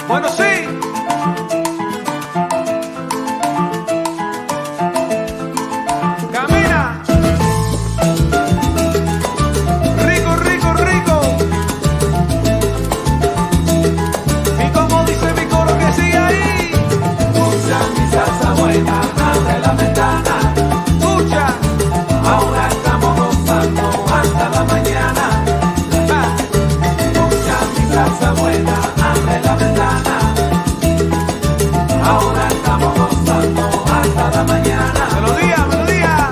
Bueno, sí. Camina. Rico, rico, rico. Y como dice mi coro que sigue ahí. Escucha mi salsa buena, abre la ventana. Escucha. Ahora estamos gozando hasta la mañana. Escucha mi salsa buena, abre la ventana. Ahora estamos gozando hasta la mañana. Melodía, melodía.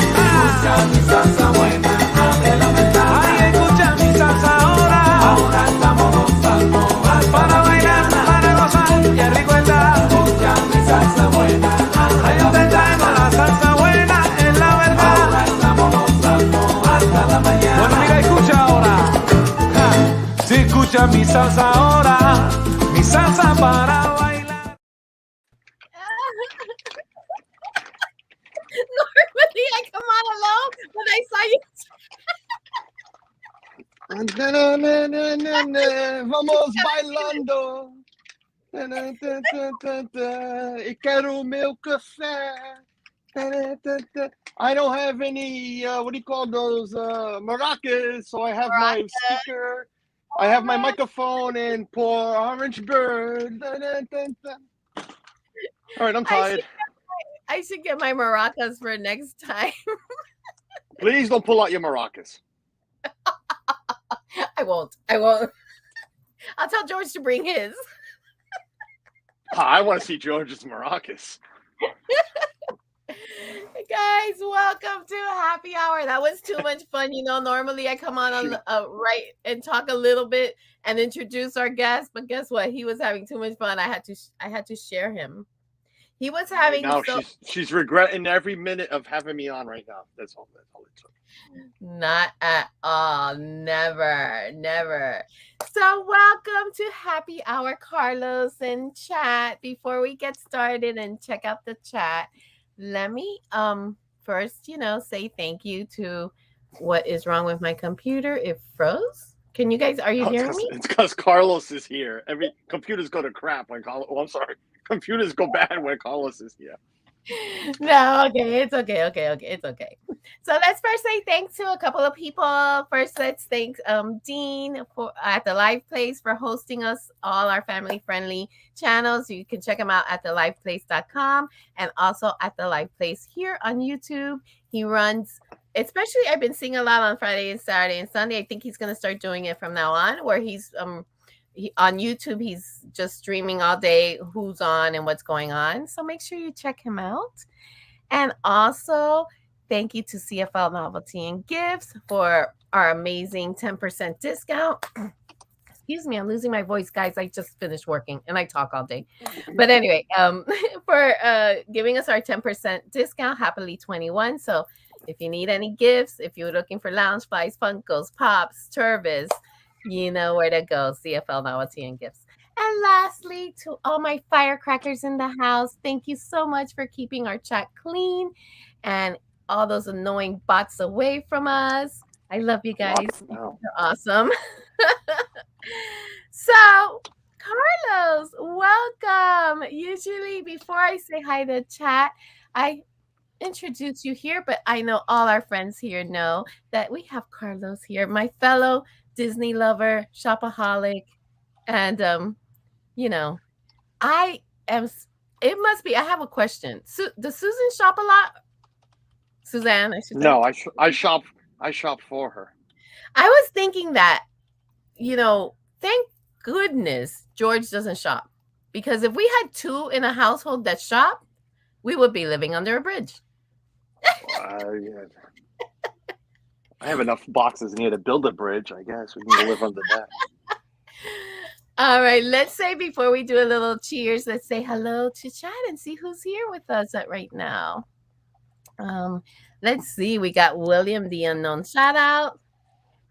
Escucha mi salsa buena, abre la ventana. Ay, escucha mi salsa ahora. Ahora estamos gozando hasta Para la bailar, mañana. para gozar, qué rico está. Escucha mi salsa buena, abre Ahí la te traigo ventana. la salsa buena, es la verdad. Ahora estamos gozando hasta la mañana. Bueno, mira, escucha ahora. Ja. Si escucha mi salsa ahora, mi salsa para bailar. Normally I come on alone when I saw you. Vamos bailando. E quero o meu café. I don't have any, what do you call those, maracas, so I have my speaker, I have my microphone and poor orange bird. All right, I'm tired. I should get my maracas for next time. Please don't pull out your maracas. I won't. I'll tell George to bring his. I want to see George's maracas. Hey guys, welcome to Happy Hour. That was too much fun. You know, normally I come on right and talk a little bit and introduce our guest, but guess what? He was having too much fun. I had to share him. He was having Now she's regretting every minute of having me on right now. That's all it took. Not at all. Never. So welcome to Happy Hour, Carlos and chat. Before we get started and check out the chat, let me first, say thank you to what is wrong with my computer. It froze. Are you hearing me? It's because Carlos is here. Every computers go to crap when Carlos. Oh, I'm sorry. Computers go bad when Carlos is here. No, okay, it's okay, it's okay. So let's first say thanks to a couple of people. First, let's thank Dean at the Live Place for hosting us, all our family-friendly channels. You can check him out at theliveplace.com and also at the Live Place here on YouTube. He runs, especially I've been seeing a lot on Friday and Saturday and Sunday. I think he's going to start doing it from now on, where he's on YouTube, he's just streaming all day who's on and what's going on. So make sure you check him out. And also, thank you to CFL Novelty and Gifts for our amazing 10% discount. Excuse me, I'm losing my voice, guys. I just finished working and I talk all day. But anyway, for giving us our 10% discount, Happily 21. So if you need any gifts, if you're looking for Loungeflies, Funkos, Pops, Turvis, you know where to go. CFL Novelty and Gifts. And lastly, to all my firecrackers in the house, thank you so much for keeping our chat clean and all those annoying bots away from us. I love you guys. You're awesome. So, Carlos, welcome. Usually, before I say hi to chat, I introduce you here, but I know all our friends here know that we have Carlos here, my fellow Disney lover, shopaholic, and I have a question. Does Susan shop a lot? Suzanne, I should say. No, I shop for her. I was thinking that, thank goodness George doesn't shop, because if we had two in a household that shop, we would be living under a bridge. Yeah. I have enough boxes in here to build a bridge. I guess we can live under that. All right, let's say before we do a little cheers, let's say hello to chat and see who's here with us right now. Let's see. We got William the Unknown. Shout out.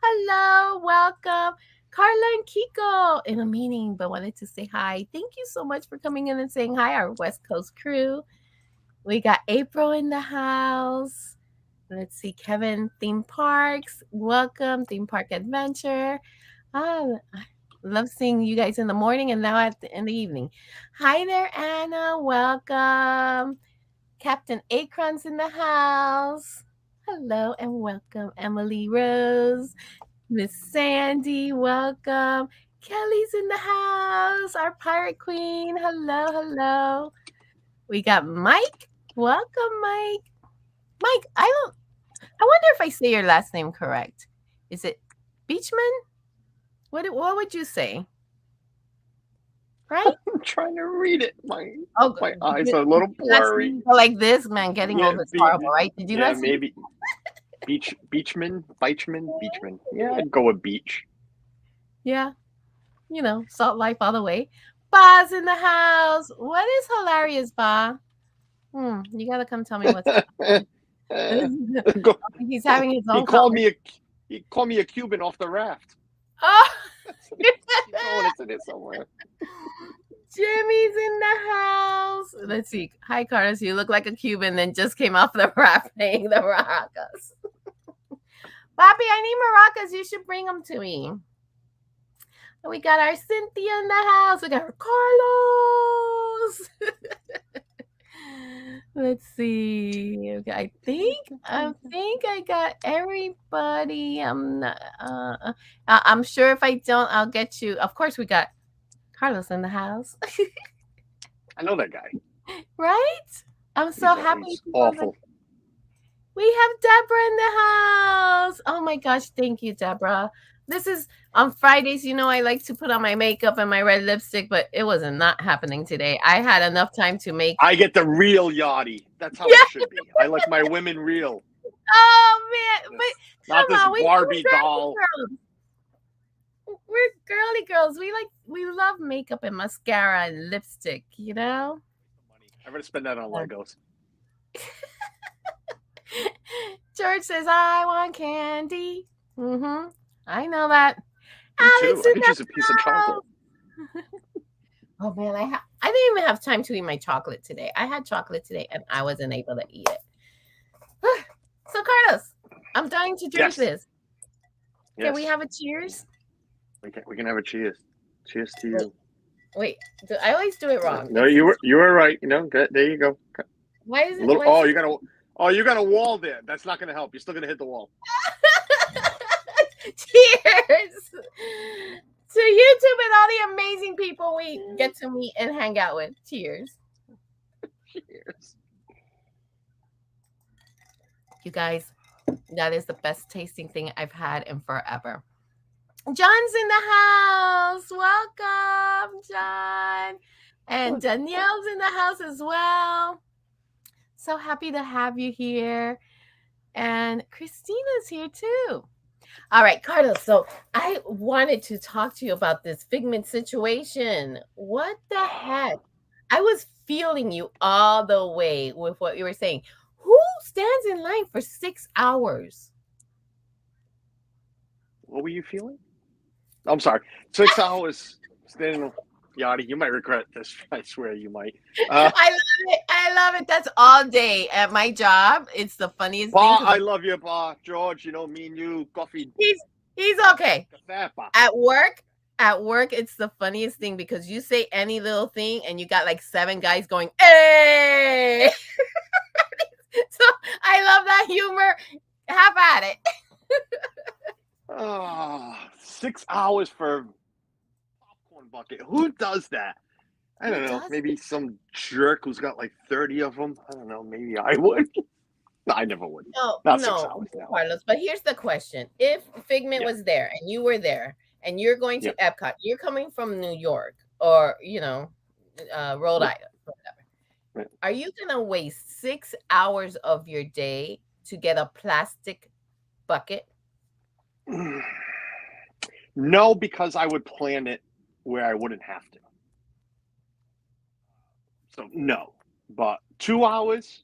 Hello, welcome. Carla and Kiko in a meeting, but wanted to say hi. Thank you so much for coming in and saying hi, our West Coast crew. We got April in the house. Let's see, Kevin, theme parks. Welcome, theme park adventure. I love seeing you guys in the morning and now in the evening. Hi there, Anna. Welcome. Captain Akron's in the house. Hello and welcome, Emily Rose. Miss Sandy, welcome. Kelly's in the house, our pirate queen. Hello, hello. We got Mike. Welcome, Mike. Mike, I wonder if I say your last name correct. Is it Beachman? What would you say? Right? I'm trying to read it. My Oh, eyes are a little blurry. like this, man. Getting Yeah, old is horrible, right? Did you not see? maybe Beachman. Yeah, I'd go with beach. Yeah. You know, salt life all the way. Ba's in the house. What is hilarious, Ba? You gotta come tell me what's He's having his own. He called me a Cuban off the raft. Oh, Going into this somewhere. Jimmy's in the house. Let's see. Hi, Carlos. You look like a Cuban, then just came off the raft playing the maracas. Bobby, I need maracas. You should bring them to me. We got our Cynthia in the house. We got our Carlos. Let's see. I think I got everybody. I'm not. I'm sure if I don't, I'll get you. Of course, we got Carlos in the house. I know that guy. Right? I'm so happy. He's awful. We have Deborah in the house. Oh my gosh, thank you, Deborah. This is on Fridays. You know, I like to put on my makeup and my red lipstick, but it was not happening today. I had enough time to make. I get the real Yachty. That's how it should be. I like my women real. Oh man, but not this Barbie doll. We're girly girls. We love makeup and mascara and lipstick. You know. I'm gonna spend that on Legos. George says, "I want candy." I know that. Me too. I could use a piece of chocolate. Oh man, I didn't even have time to eat my chocolate today. I had chocolate today and I wasn't able to eat it. So Carlos, I'm dying to drink this. Can we have a cheers? We can have a cheers. Cheers to you. Wait, I always do it wrong. No, you were right. You know, there you go. Why is it? You got a wall there. That's not going to help. You're still going to hit the wall. Cheers to YouTube and all the amazing people we get to meet and hang out with. Cheers. Cheers. You guys, that is the best tasting thing I've had in forever. John's in the house. Welcome, John. And Danielle's in the house as well. So happy to have you here. And Christina's here too. All right, Carlos. So I wanted to talk to you about this Figment situation. What the heck? I was feeling you all the way with what you were saying. Who stands in line for 6 hours? What were you feeling? I'm sorry. 6 hours standing. Yachty, you might regret this. I swear you might. I love it. I love it. That's all day at my job. It's the funniest thing. I love you, Pa. George, you know, me and you, coffee. He's okay. At work, it's the funniest thing because you say any little thing and you got like 7 guys going, hey! So I love that humor. Have at it. 6 hours for popcorn bucket. Who does that? I don't know. Maybe some jerk who's got like 30 of them. I don't know. Maybe I would. No, I never would. No, 6 hours now. Carlos. But here's the question: if Figment was there and you were there, and you're going to Epcot, you're coming from New York or Rhode Island, whatever. Are you gonna waste 6 hours of your day to get a plastic bucket? No, because I would plan it where I wouldn't have to. So no, but 2 hours,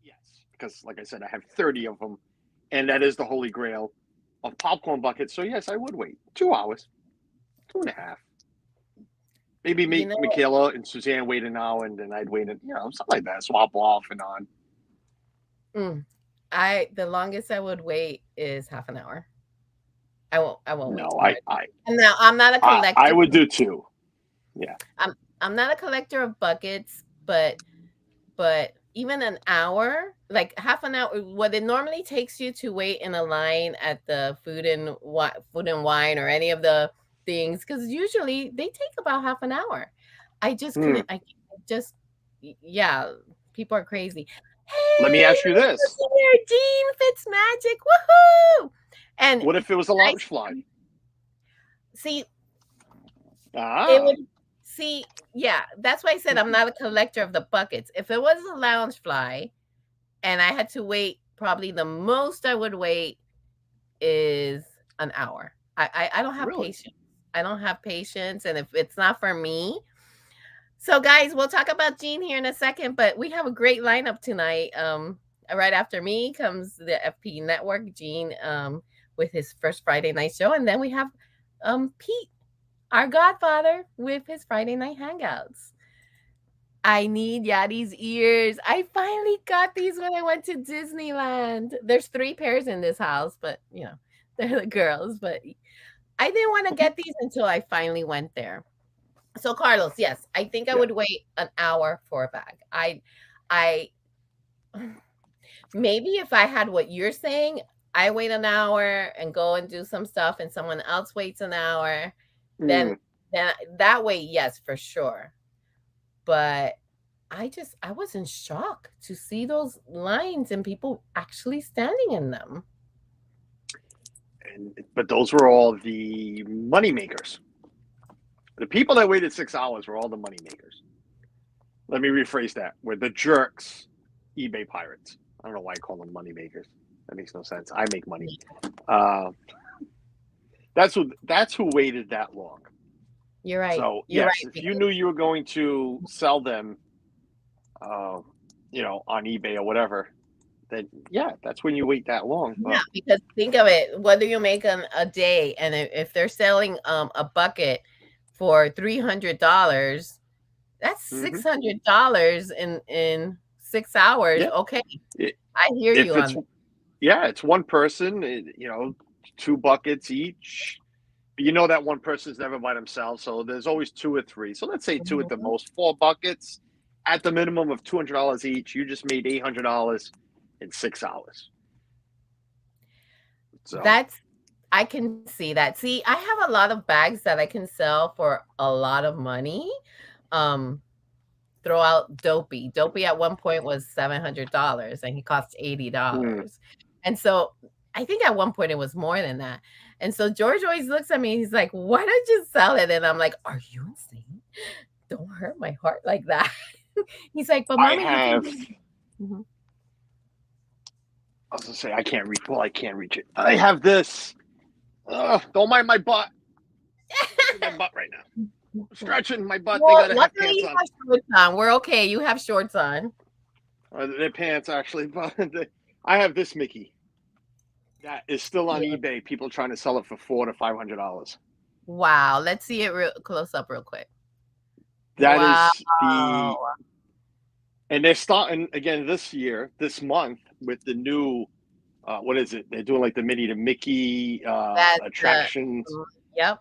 yes, because like I said, I have 30 of them, and that is the holy grail of popcorn buckets. So yes, I would wait 2 hours, 2.5. Maybe You make know, Michaela and Suzanne wait an hour, and then I'd wait, something like that. Swap off and on. the longest I would wait is half an hour. I won't wait No, too much. I And now I'm not a I collector. would do 2. Yeah. I'm not a collector of buckets, but even an hour, like half an hour, what it normally takes you to wait in a line at the food and wine or any of the things, because usually they take about half an hour. I just couldn't. I just, yeah, people are crazy. Let me Hey, ask you this: look here, Dean Fitzmagic, woohoo! And what if it was a I lounge fly? see. It Ah, would see, yeah, that's why I said I'm not a collector of the buckets. If it was a lounge fly and I had to wait, probably the most I would wait is an hour. I don't have really? patience. I don't have patience. And if it's not for me. So guys, we'll talk about Gene here in a second, but we have a great lineup tonight. Right after me comes the FP Network, Gene, with his first Friday night show. And then we have Pete, our godfather, with his Friday night hangouts. I need Yadi's ears. I finally got these when I went to Disneyland. There's 3 pairs in this house, but they're the girls. But I didn't want to get these until I finally went there. So Carlos, yes, I think I would wait an hour for a bag. I maybe if I had what you're saying, I wait an hour and go and do some stuff, and someone else waits an hour. Then that way, yes, for sure. But I was in shock to see those lines and people actually standing in them. But those were all the money makers. The people that waited 6 hours were all the money makers. Let me rephrase that. We're the jerks, eBay pirates. I don't know why I call them money makers. That makes no sense. I make money. That's who waited that long. You're right. So You're yes, right. if you knew you were going to sell them, on eBay or whatever, then that's when you wait that long. Yeah, because think of it. What do you make a day? And if they're selling a bucket for $300, that's $600 in 6 hours. Yeah. Okay, I hear you on that. Yeah, it's one person. 2 buckets each. But that one person's never by themselves, so there's always 2 or 3. So let's say 2 at the most. 4 buckets at the minimum of $200 each. You just made $800 in 6 hours. So I can see that. See, I have a lot of bags that I can sell for a lot of money. Throw out Dopey. Dopey at one point was $700 and he cost $80. And so I think at one point it was more than that. And so George always looks at me. He's like, why don't you sell it? And I'm like, are you insane? Don't hurt my heart like that. He's like, but mommy, I was gonna say I can't reach. Well, I can't reach it. I have this. Don't mind my butt. My butt right now. I'm stretching my butt. Well, they gotta have pants you have shorts on. We're okay. You have shorts on. They're pants actually, but I have this Mickey. That is still on eBay. People trying to sell it for $400 to $500. Wow. Let's see it close up real quick. That is and they're starting again this month with the new, what is it? They're doing like the Minnie to Mickey attractions. Yep.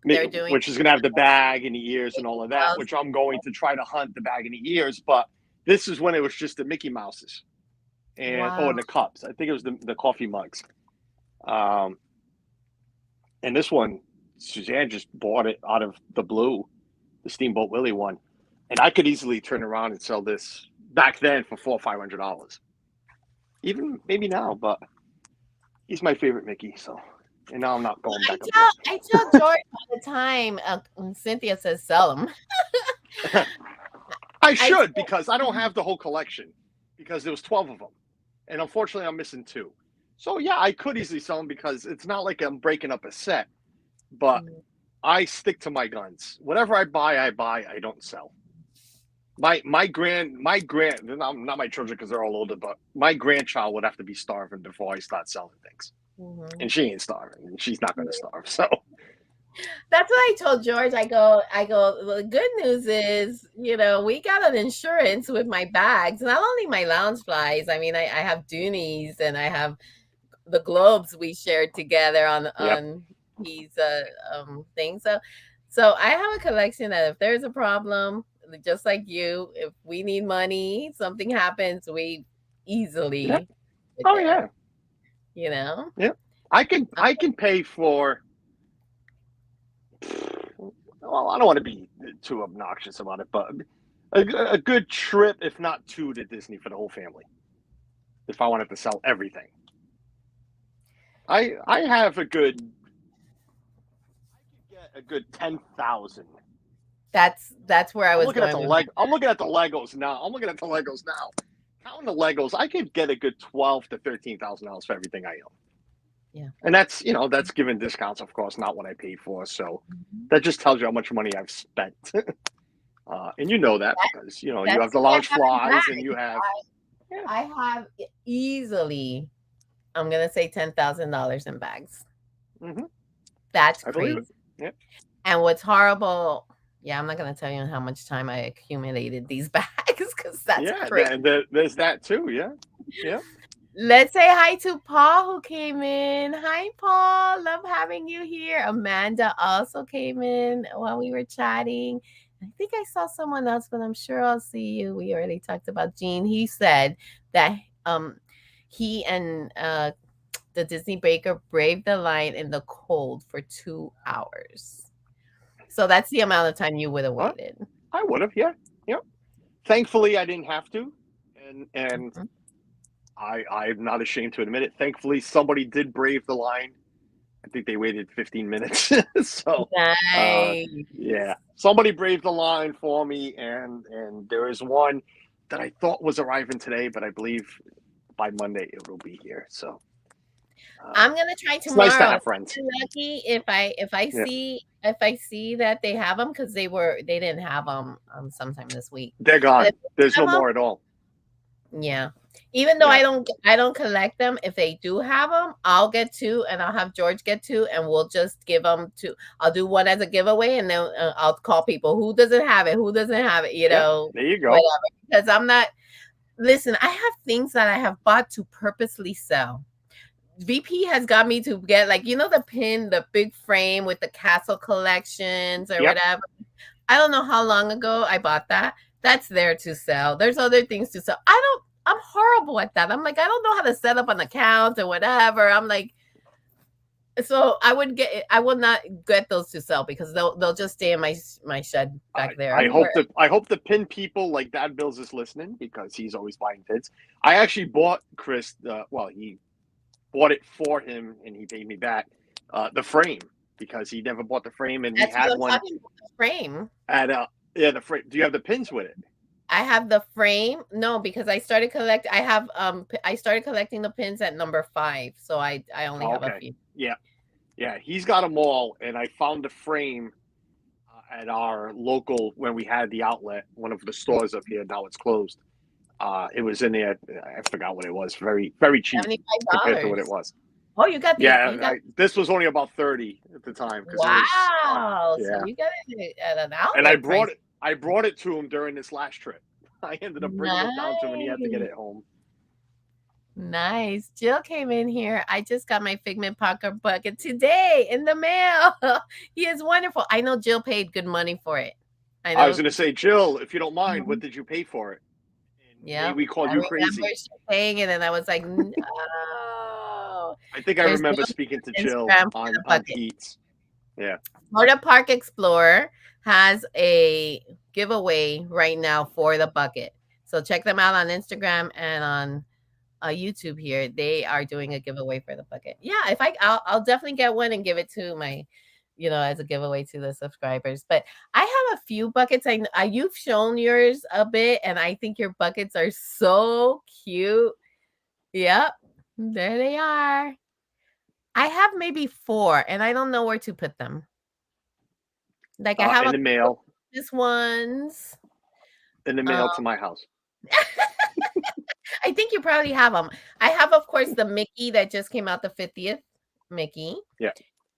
They're doing, which is going to have the bag and the ears and all of that, which I'm going to try to hunt the bag and the ears. But this is when it was just the Mickey Mouses. And the cups. I think it was the coffee mugs. And this one, Suzanne just bought it out of the blue, the Steamboat Willie one. And I could easily turn around and sell this back then for $400 or $500. Even maybe now, but he's my favorite Mickey. So, and now I'm not going back. I tell George all the time, when Cynthia says sell them. I should, because I don't have the whole collection, because there was 12 of them. And unfortunately, I'm missing 2. So, I could easily sell them because it's not like I'm breaking up a set. But I stick to my guns. Whatever I buy, I don't sell. My not my children because they're all older, but my grandchild would have to be starving before I start selling things. And she ain't starving, and she's not going to starve. So That's what I told George. I go, the good news is, we got an insurance with my bags, not only my lounge flies. I mean, I have Doonies and I have the globes we shared together Yep. on his thing. So I have a collection that if there's a problem, just like you, if we need money, something happens, we easily Yep. get Oh there, yeah. Yep. I can pay for. Well, I don't want to be too obnoxious about it, but a good trip, if not two, to Disney for the whole family. If I wanted to sell everything, I have a good. I could get a good 10,000. That's where I was going with I'm looking at the Legos now. Counting the Legos, I could get a good $12,000 to $13,000 for everything I own. Yeah. And that's given discounts, of course, not what I paid for. So that just tells you how much money I've spent. And you know that because you have the lounge flies and you have. I have easily, I'm gonna say $10,000 in bags. Mm-hmm. That's I crazy. believe it. Yeah. And what's horrible, I'm not gonna tell you how much time I accumulated these bags because that's crazy. And there's that too. Yeah. Let's say hi to Paul who came in. Hi, Paul. Love having you here. Amanda also came in while we were chatting. I think I saw someone else, but I'm sure I'll see you. We already talked about Gene. He said that he and the Disney Baker braved the line in the cold for 2 hours. So that's the amount of time you would have waited. I would have, yeah. Thankfully, I didn't have to, and I'm not ashamed to admit it. Thankfully, somebody did brave the line. I think they waited 15 minutes. So nice. Somebody braved the line for me, and there is one that I thought was arriving today, but I believe by Monday it will be here. So I'm gonna try tomorrow. It's nice to have friends. Lucky if I see that they have them because they didn't have them sometime this week. They're gone. There's no more at all. Yeah. Even though I don't collect them, if they do have them, I'll get 2 and I'll have George get 2 and we'll just give them to. I'll do one as a giveaway and then I'll call people who doesn't have it, There you go. Whatever. Because I'm not. Listen, I have things that I have bought to purposely sell. VP has got me to get the pin, the big frame with the castle collections or whatever. I don't know how long ago I bought that. That's there to sell. There's other things to sell. I'm horrible at that. I'm like, I don't know how to set up an account or whatever. I'm like, so I will not get those to sell because they'll just stay in my shed back there. I hope the pin people like Dad Bills is listening because he's always buying pins. I actually bought Chris he bought it for him and he paid me back the frame because he never bought the frame and That's he had one. The frame. And the frame. Do you have the pins with it? I have the frame. No, because I started I started collecting the pins at number 5, so I only have a few. Yeah. He's got them all, and I found the frame at our local when we had the outlet, one of the stores up here. Now it's closed. It was in there. I forgot what it was. Very, very cheap compared to what it was. Oh, you got the this was only about 30 at the time. Wow! So you got it at an outlet. And I brought it to him during this last trip. I ended up bringing it down to him, and he had to get it home. Nice. Jill came in here. I just got my Figment pocket bucket today in the mail. He is wonderful. I know Jill paid good money for it. I was going to say, Jill, if you don't mind, what did you pay for it? Yeah, we called you crazy. Paying it, and I was like, no. I think I remember speaking to Jill on Pete's. Yeah. Florida Park Explorer has a giveaway right now for the bucket. So check them out on Instagram and on YouTube here. They are doing a giveaway for the bucket. Yeah, I'll definitely get one and give it to my, as a giveaway to the subscribers. But I have a few buckets. You've shown yours a bit, and I think your buckets are so cute. Yep, there they are. I have maybe 4, and I don't know where to put them. Like I have in the mail. This one's in the mail to my house. I think you probably have them. I have, of course, the Mickey that just came out, the 50th Mickey. Yeah.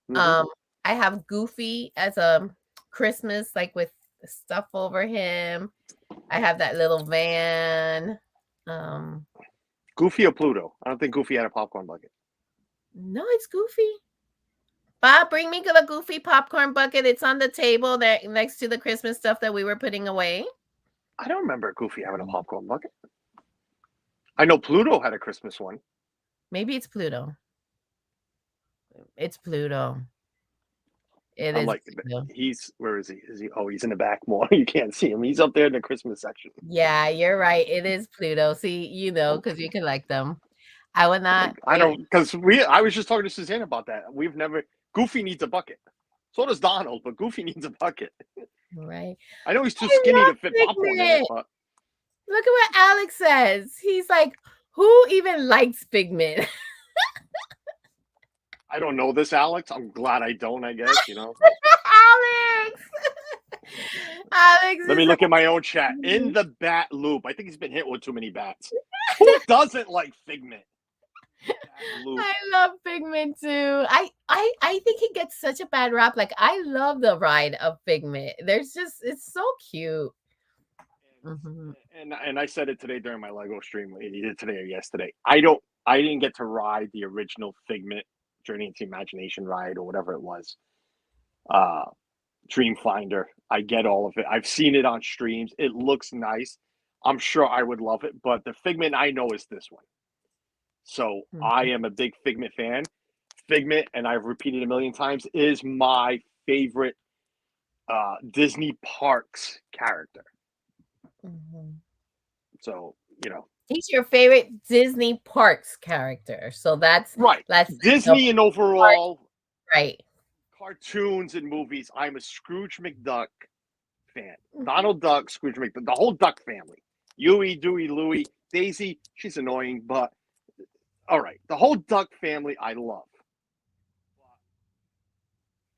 Mm-hmm. I have Goofy as a Christmas, like with stuff over him. I have that little van. Goofy or Pluto? I don't think Goofy had a popcorn bucket. No, it's Goofy. Bob, bring me the Goofy popcorn bucket. It's on the table there next to the Christmas stuff that we were putting away. I don't remember Goofy having a popcorn bucket. I know Pluto had a Christmas one. Maybe it's Pluto. It's Pluto. It I'm is like, Pluto. where is he? Is he? Oh, he's in the back more. You can't see him. He's up there in the Christmas section. Yeah, you're right. It is Pluto. See, you know, because you collect them. I would not. I don't, because I was just talking to Suzanne about that. Goofy needs a bucket. So does Donald, but Goofy needs a bucket. Right. I know he's too skinny to fit popcorn in it, but look at what Alex says. He's like, who even likes Figment? I don't know this, Alex. I'm glad I don't, I guess, Alex. Let me look at my own chat. In the bat loop. I think he's been hit with too many bats. Who doesn't like Figment? I love Figment too. I think he gets such a bad rap. Like, I love the ride of Figment. It's so cute. And I said it today during my Lego stream, either today or yesterday. I didn't get to ride the original Figment Journey into Imagination ride or whatever it was. Dreamfinder. I get all of it. I've seen it on streams. It looks nice. I'm sure I would love it, but the Figment I know is this one. So I am a big Figment fan. Figment, and I've repeated a million times, is my favorite Disney Parks character. So, he's your favorite Disney Parks character. So that's right. That's Disney and overall, right? Cartoons and movies. I'm a Scrooge McDuck fan. Donald Duck, Scrooge McDuck, the whole Duck family. Huey, Dewey, Louie, Daisy. She's annoying, but all right. The whole Duck family, I love.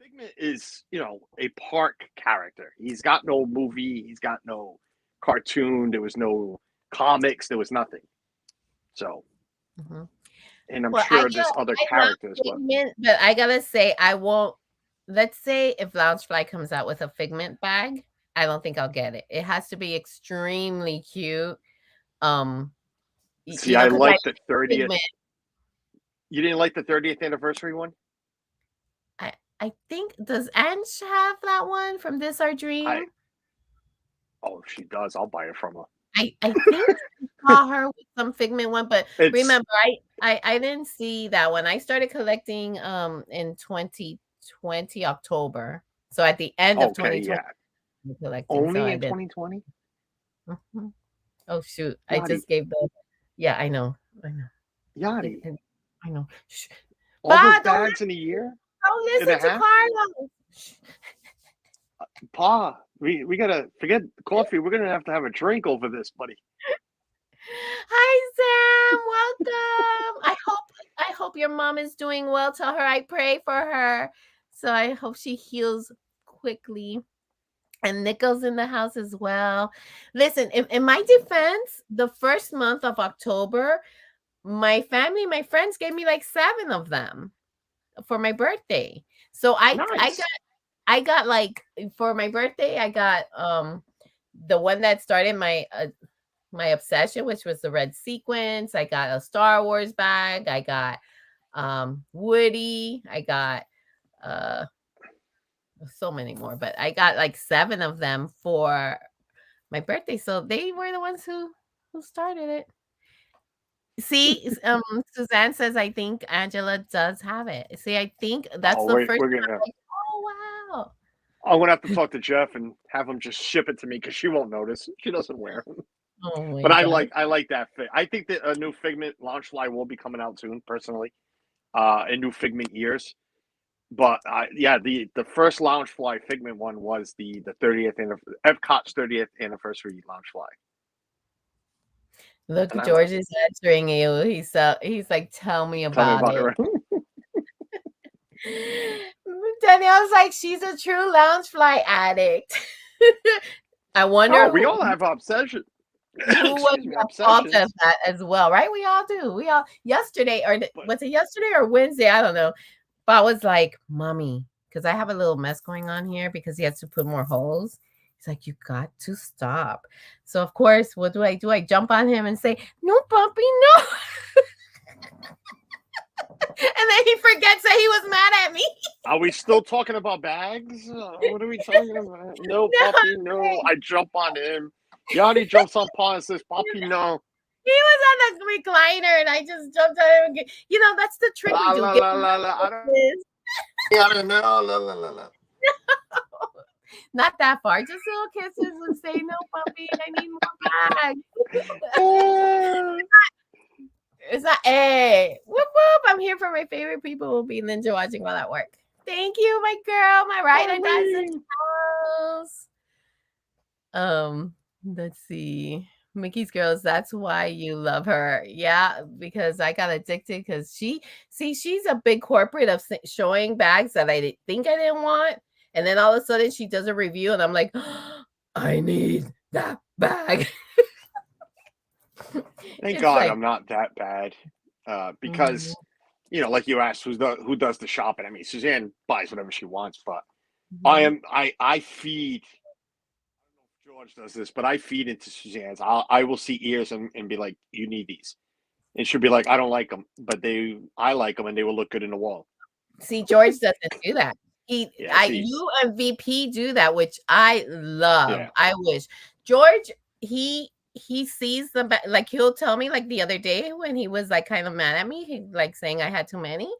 Figment is, a park character. He's got no movie. He's got no cartoon. There was no comics. There was nothing. So, and I'm sure there's other characters. But I gotta say, I won't. Let's say if Loungefly comes out with a Figment bag, I don't think I'll get it. It has to be extremely cute. See, I like the 30th. Figment. You didn't like the 30th anniversary one? I think, does Ange have that one from This Our Dream? Oh, she does. I'll buy it from her. I think I saw her with some Figment one, but remember, I didn't see that one. I started collecting in 2020 October. So at the end of 2020, yeah. Collecting. Only in 2020? Oh shoot! Yachty. I just gave the. Yeah, I know. Yachty. I know. All those bags in a year? Don't listen to Carlos. Pa, we gotta forget coffee. We're gonna have a drink over this, buddy. Hi, Sam. Welcome. I hope your mom is doing well. Tell her I pray for her. So I hope she heals quickly. And Nico's in the house as well. Listen, in my defense, the first month of October, my friends gave me like 7 of them for my birthday. So I got like, for my birthday, I got the one that started my obsession, which was the red sequins. I got a Star Wars bag. I got Woody. I got so many more, but I got like 7 of them for my birthday. So they were the ones who started it. See, Suzanne says, I think Angela does have it. See, I think that's the first time. Oh, wow. I'm going to have to talk to Jeff and have him just ship it to me because she won't notice. She doesn't wear them. Oh, but God. I like that fit. I think that a new Figment Loungefly will be coming out soon, personally. A new Figment ears. But the first Loungefly Figment one was the 30th Epcot's 30th anniversary Loungefly. Look, George is answering you. He's like, tell me about it. Danielle's like, she's a true Loungefly addict. I wonder. We all have obsession. Who was fault of that as well, right? We all do. We all yesterday, or was it yesterday or Wednesday? I don't know. But I was like, Mommy, because I have a little mess going on here because he has to put more holes. He's like, you got to stop. So of course, what do? I jump on him and say, no, puppy, no. And then he forgets that he was mad at me. Are we still talking about bags? What are we talking about? No, puppy, no. I jump on him. Yadi jumps on Paul and says, puppy, no. He was on the recliner and I just jumped on him. You know, that's the trick we do. La, la, la, I don't know. La, la, la, la. Not that far. Just little kisses and say, no, puppy, I need more bags. It's not, hey, whoop, whoop. I'm here for my favorite people who will be ninja watching while at work. Thank you, my girl, my rider does the house. Let's see. Mickey's Girls, that's why you love her. Yeah, because I got addicted because she's a big corporate of showing bags that I didn't think I didn't want. And then all of a sudden she does a review and I'm like, oh, I need that bag. Thank God I'm not that bad. Because, you know, like you asked, who does the shopping? I mean, Suzanne buys whatever she wants, but I feed. I don't know if George does this, but I feed into Suzanne's. I will see ears and be like, you need these. And she'll be like, I don't like them, but I like them and they will look good in the wall. See, George doesn't do that. You and VP do that, which I love. Yeah. I wish George, he sees them, like he'll tell me, like the other day when he was like kind of mad at me, he like saying I had too many,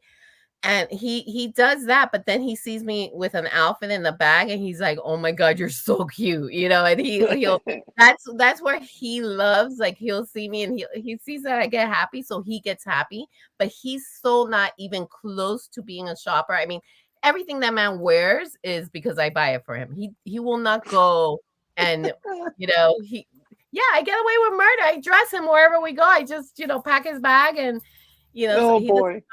and he does that, but then he sees me with an outfit in the bag and he's like, oh my God, you're so cute, you know, and he'll that's where he loves, like he'll see me and he sees that I get happy, so he gets happy, but he's so not even close to being a shopper. I mean, everything that man wears is because I buy it for him. He will not go and, you know, I get away with murder. I dress him wherever we go. I just, you know, pack his bag and, you know. Oh, so boy.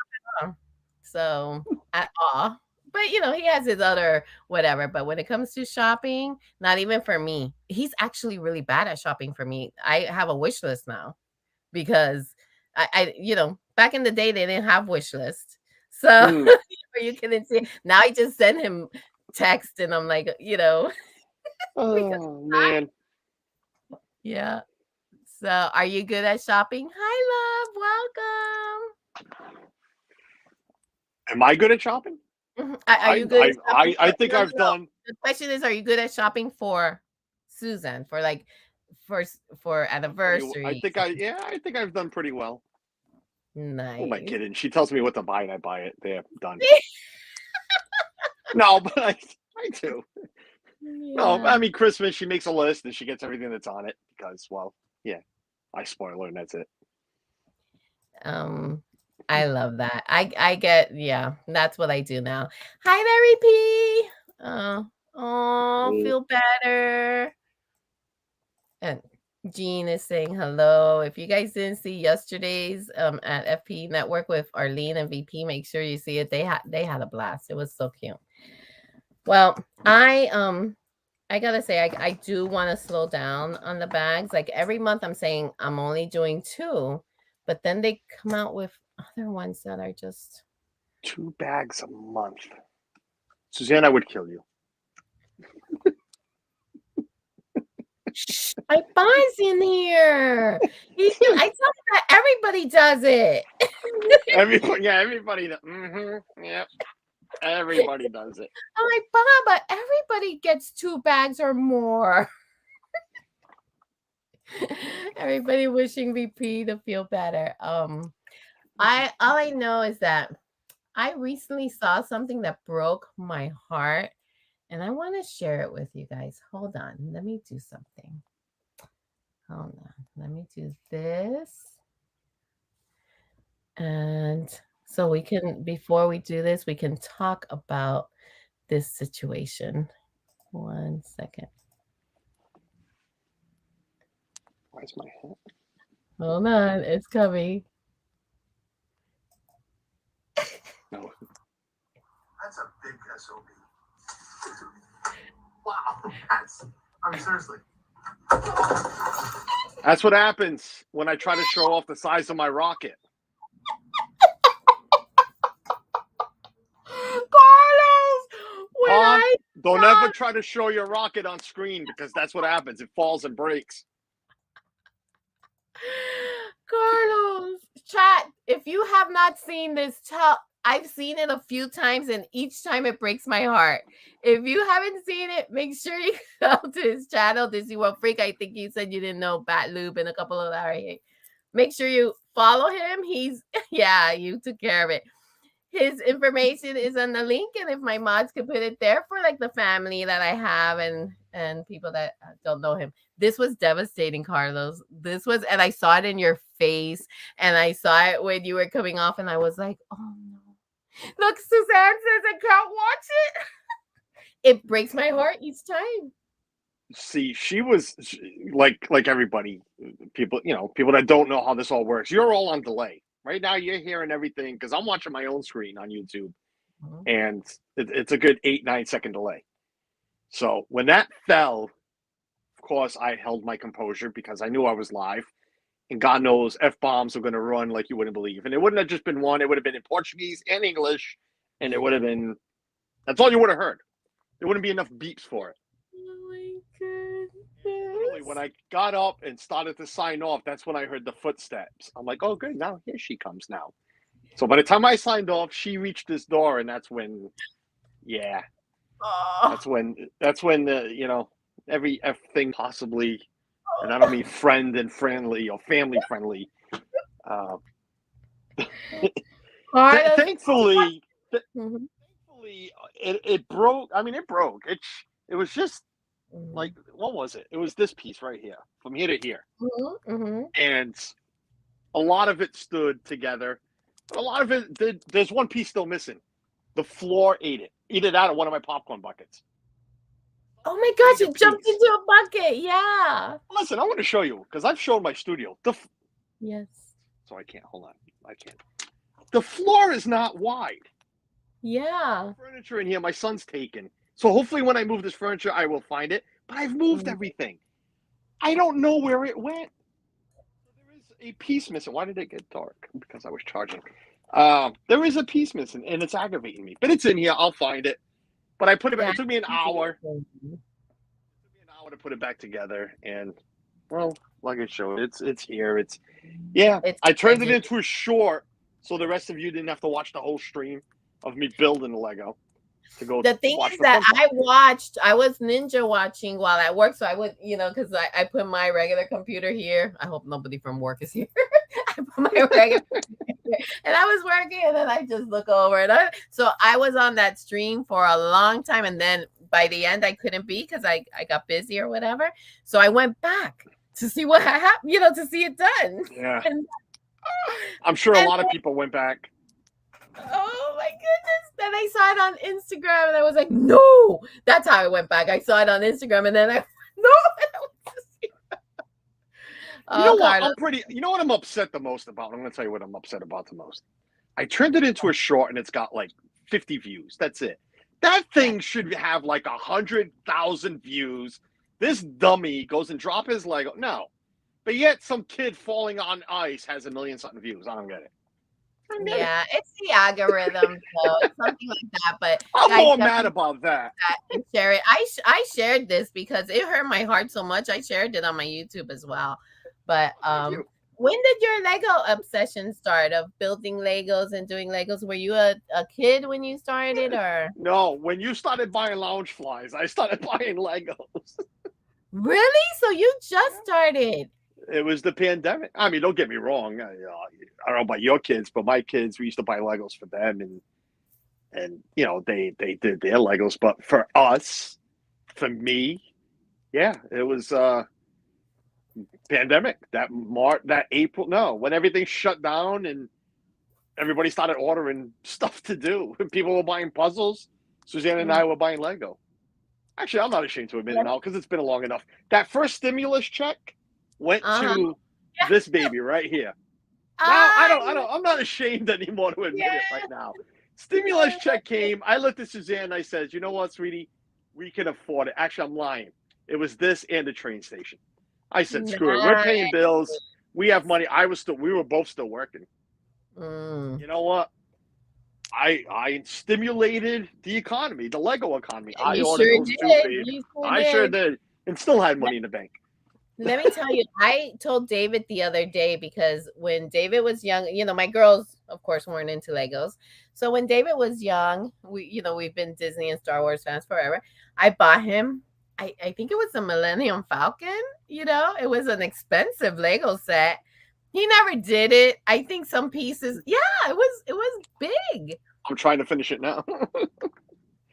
So, at all. But, you know, he has his other whatever. But when it comes to shopping, not even for me. He's actually really bad at shopping for me. I have a wish list now because I you know, back in the day, they didn't have wish lists. So you couldn't see. Now I just send him text and I'm like, you know. Oh, man. Yeah. So are you good at shopping? Hi, love. Welcome. Am I good at shopping? Are you good? I think I've done. The question is, are you good at shopping for Susan for like for anniversary? I think I've done pretty well. Nice. Who am I kidding? She tells me what to buy and I buy it. There, done. No, but I do. Yeah. No, I mean Christmas. She makes a list and she gets everything that's on it because, well, yeah, I spoil her and that's it. I love that. I get, that's what I do now. Hi there, EP. Feel better. And Jean is saying hello. If you guys didn't see yesterday's at FP Network with Arlene and VP, make sure you see it. They had a blast. It was so cute. Well, I gotta say I do want to slow down on the bags. Like every month I'm saying I'm only doing 2, but then they come out with other ones that are just 2 bags a month. Suzanne, I would kill you. My buy's in here. I tell you that everybody does it. Everybody, yep. Everybody does it. I'm like, Baba, everybody gets 2 bags or more. Everybody wishing VP to feel better. All I know is that I recently saw something that broke my heart, and I want to share it with you guys. Hold on, let me do something. Hold on, let me do this, and so we can, before we do this, we can talk about this situation. 1 second. Where's my hat? Hold on, it's coming. No. That's a big SOB. Wow. I mean, seriously. That's what happens when I try to show off the size of my rocket. Carlos, Don't ever try to show your rocket on screen because that's what happens. It falls and breaks. Carlos, chat. If you have not seen this, I've seen it a few times, and each time it breaks my heart. If you haven't seen it, make sure you go to his channel, Disney World Freak. I think you said you didn't know Bat Lube and a couple of that. Make sure you follow him. You took care of it. His information is on the link, and if my mods could put it there for like the family that I have and people that don't know him. This was devastating, Carlos. And I saw it in your face, and I saw it when you were coming off, and I was like, oh no. Look, Suzanne says I can't watch it. It breaks my heart each time. See, she was like everybody, people that don't know how this all works. You're all on delay. Right now, you're hearing everything because I'm watching my own screen on YouTube, and it's a good 8-9 second delay. So when that fell, of course, I held my composure because I knew I was live, and God knows F-bombs are going to run like you wouldn't believe. And it wouldn't have just been one. It would have been in Portuguese and English, and it would have been – that's all you would have heard. There wouldn't be enough beeps for it. Oh, my goodness. Literally, when I got up and started to sign off, that's when I heard the footsteps. I'm like, oh, good. Now here she comes now. So by the time I signed off, she reached this door, and that's when, that's when every F thing possibly, and I don't mean friend and friendly or family friendly. Thankfully, it broke. I mean, it broke. It was just like, what was it? It was this piece right here, from here to here, and a lot of it stood together. But a lot of it, there's one piece still missing. The floor ate it out of one of my popcorn buckets. Oh my gosh, it jumped into a bucket. Yeah. Listen, I want to show you because I've shown my studio. Yes. So I can't. Hold on. I can't. The floor is not wide. Yeah. Furniture in here, my son's taken. So hopefully when I move this furniture, I will find it. But I've moved everything. I don't know where it went. There is a piece missing. Why did it get dark? Because I was charging. There is a piece missing, and it's aggravating me. But it's in here. I'll find it. But I put it back. It took me an hour. It took me an hour to put it back together. And, well, like I showed, it's here. I turned it into a short so the rest of you didn't have to watch the whole stream of me building the Lego. The thing is that I was ninja watching while at work. So I would, because I put my regular computer here. I hope nobody from work is here. I put my regular computer, and I was working, and then I just look over. So I was on that stream for a long time. And then by the end, I couldn't be because I got busy or whatever. So I went back to see what happened, to see it done. Yeah. I'm sure a lot of people went back. Oh my goodness. Then I saw it on Instagram and I was like, no, that's how I went back. I saw it on Instagram and then you know what I'm upset the most about? I'm going to tell you what I'm upset about the most. I turned it into a short and it's got like 50 views. That's it. That thing should have like 100,000 views. This dummy goes and drop his Lego. No. But yet some kid falling on ice has 1 million something views. I don't get it. Yeah, it's the algorithm, so it's something like that. But I'm more mad about that. And share it. I shared this because it hurt my heart so much. I shared it on my YouTube as well. But when did your Lego obsession start of building Legos and doing Legos? Were you a kid when you started, or no? When you started buying lounge flies, I started buying Legos. Really? So you just started? It was the pandemic. I mean, don't get me wrong. I don't know about your kids, but my kids, we used to buy Legos for them, and they did their Legos. But for us, for me, it was pandemic. That April, when everything shut down and everybody started ordering stuff to do. People were buying puzzles. Suzanne and I were buying Lego. Actually, I'm not ashamed to admit it now because it's been long enough. That first stimulus check went to this baby right here. Now I'm not ashamed anymore to admit it right now. Stimulus check came. I looked at Suzanne and I said, you know what, sweetie? We can afford it. Actually, I'm lying. It was this and the train station. I said, screw it. We're paying bills. We have money. We were both still working. You know what? I stimulated the economy, the Lego economy. I You ordered sure those did. 2 babies. You sure I did. sure did, and still had money in the bank. Let me tell you, I told David the other day because when David was young, my girls, of course, weren't into Legos. So when David was young, we've been Disney and Star Wars fans forever. I bought him, I think it was a Millennium Falcon. It was an expensive Lego set. He never did it. I think some pieces, yeah, it was big. I'm trying to finish it now.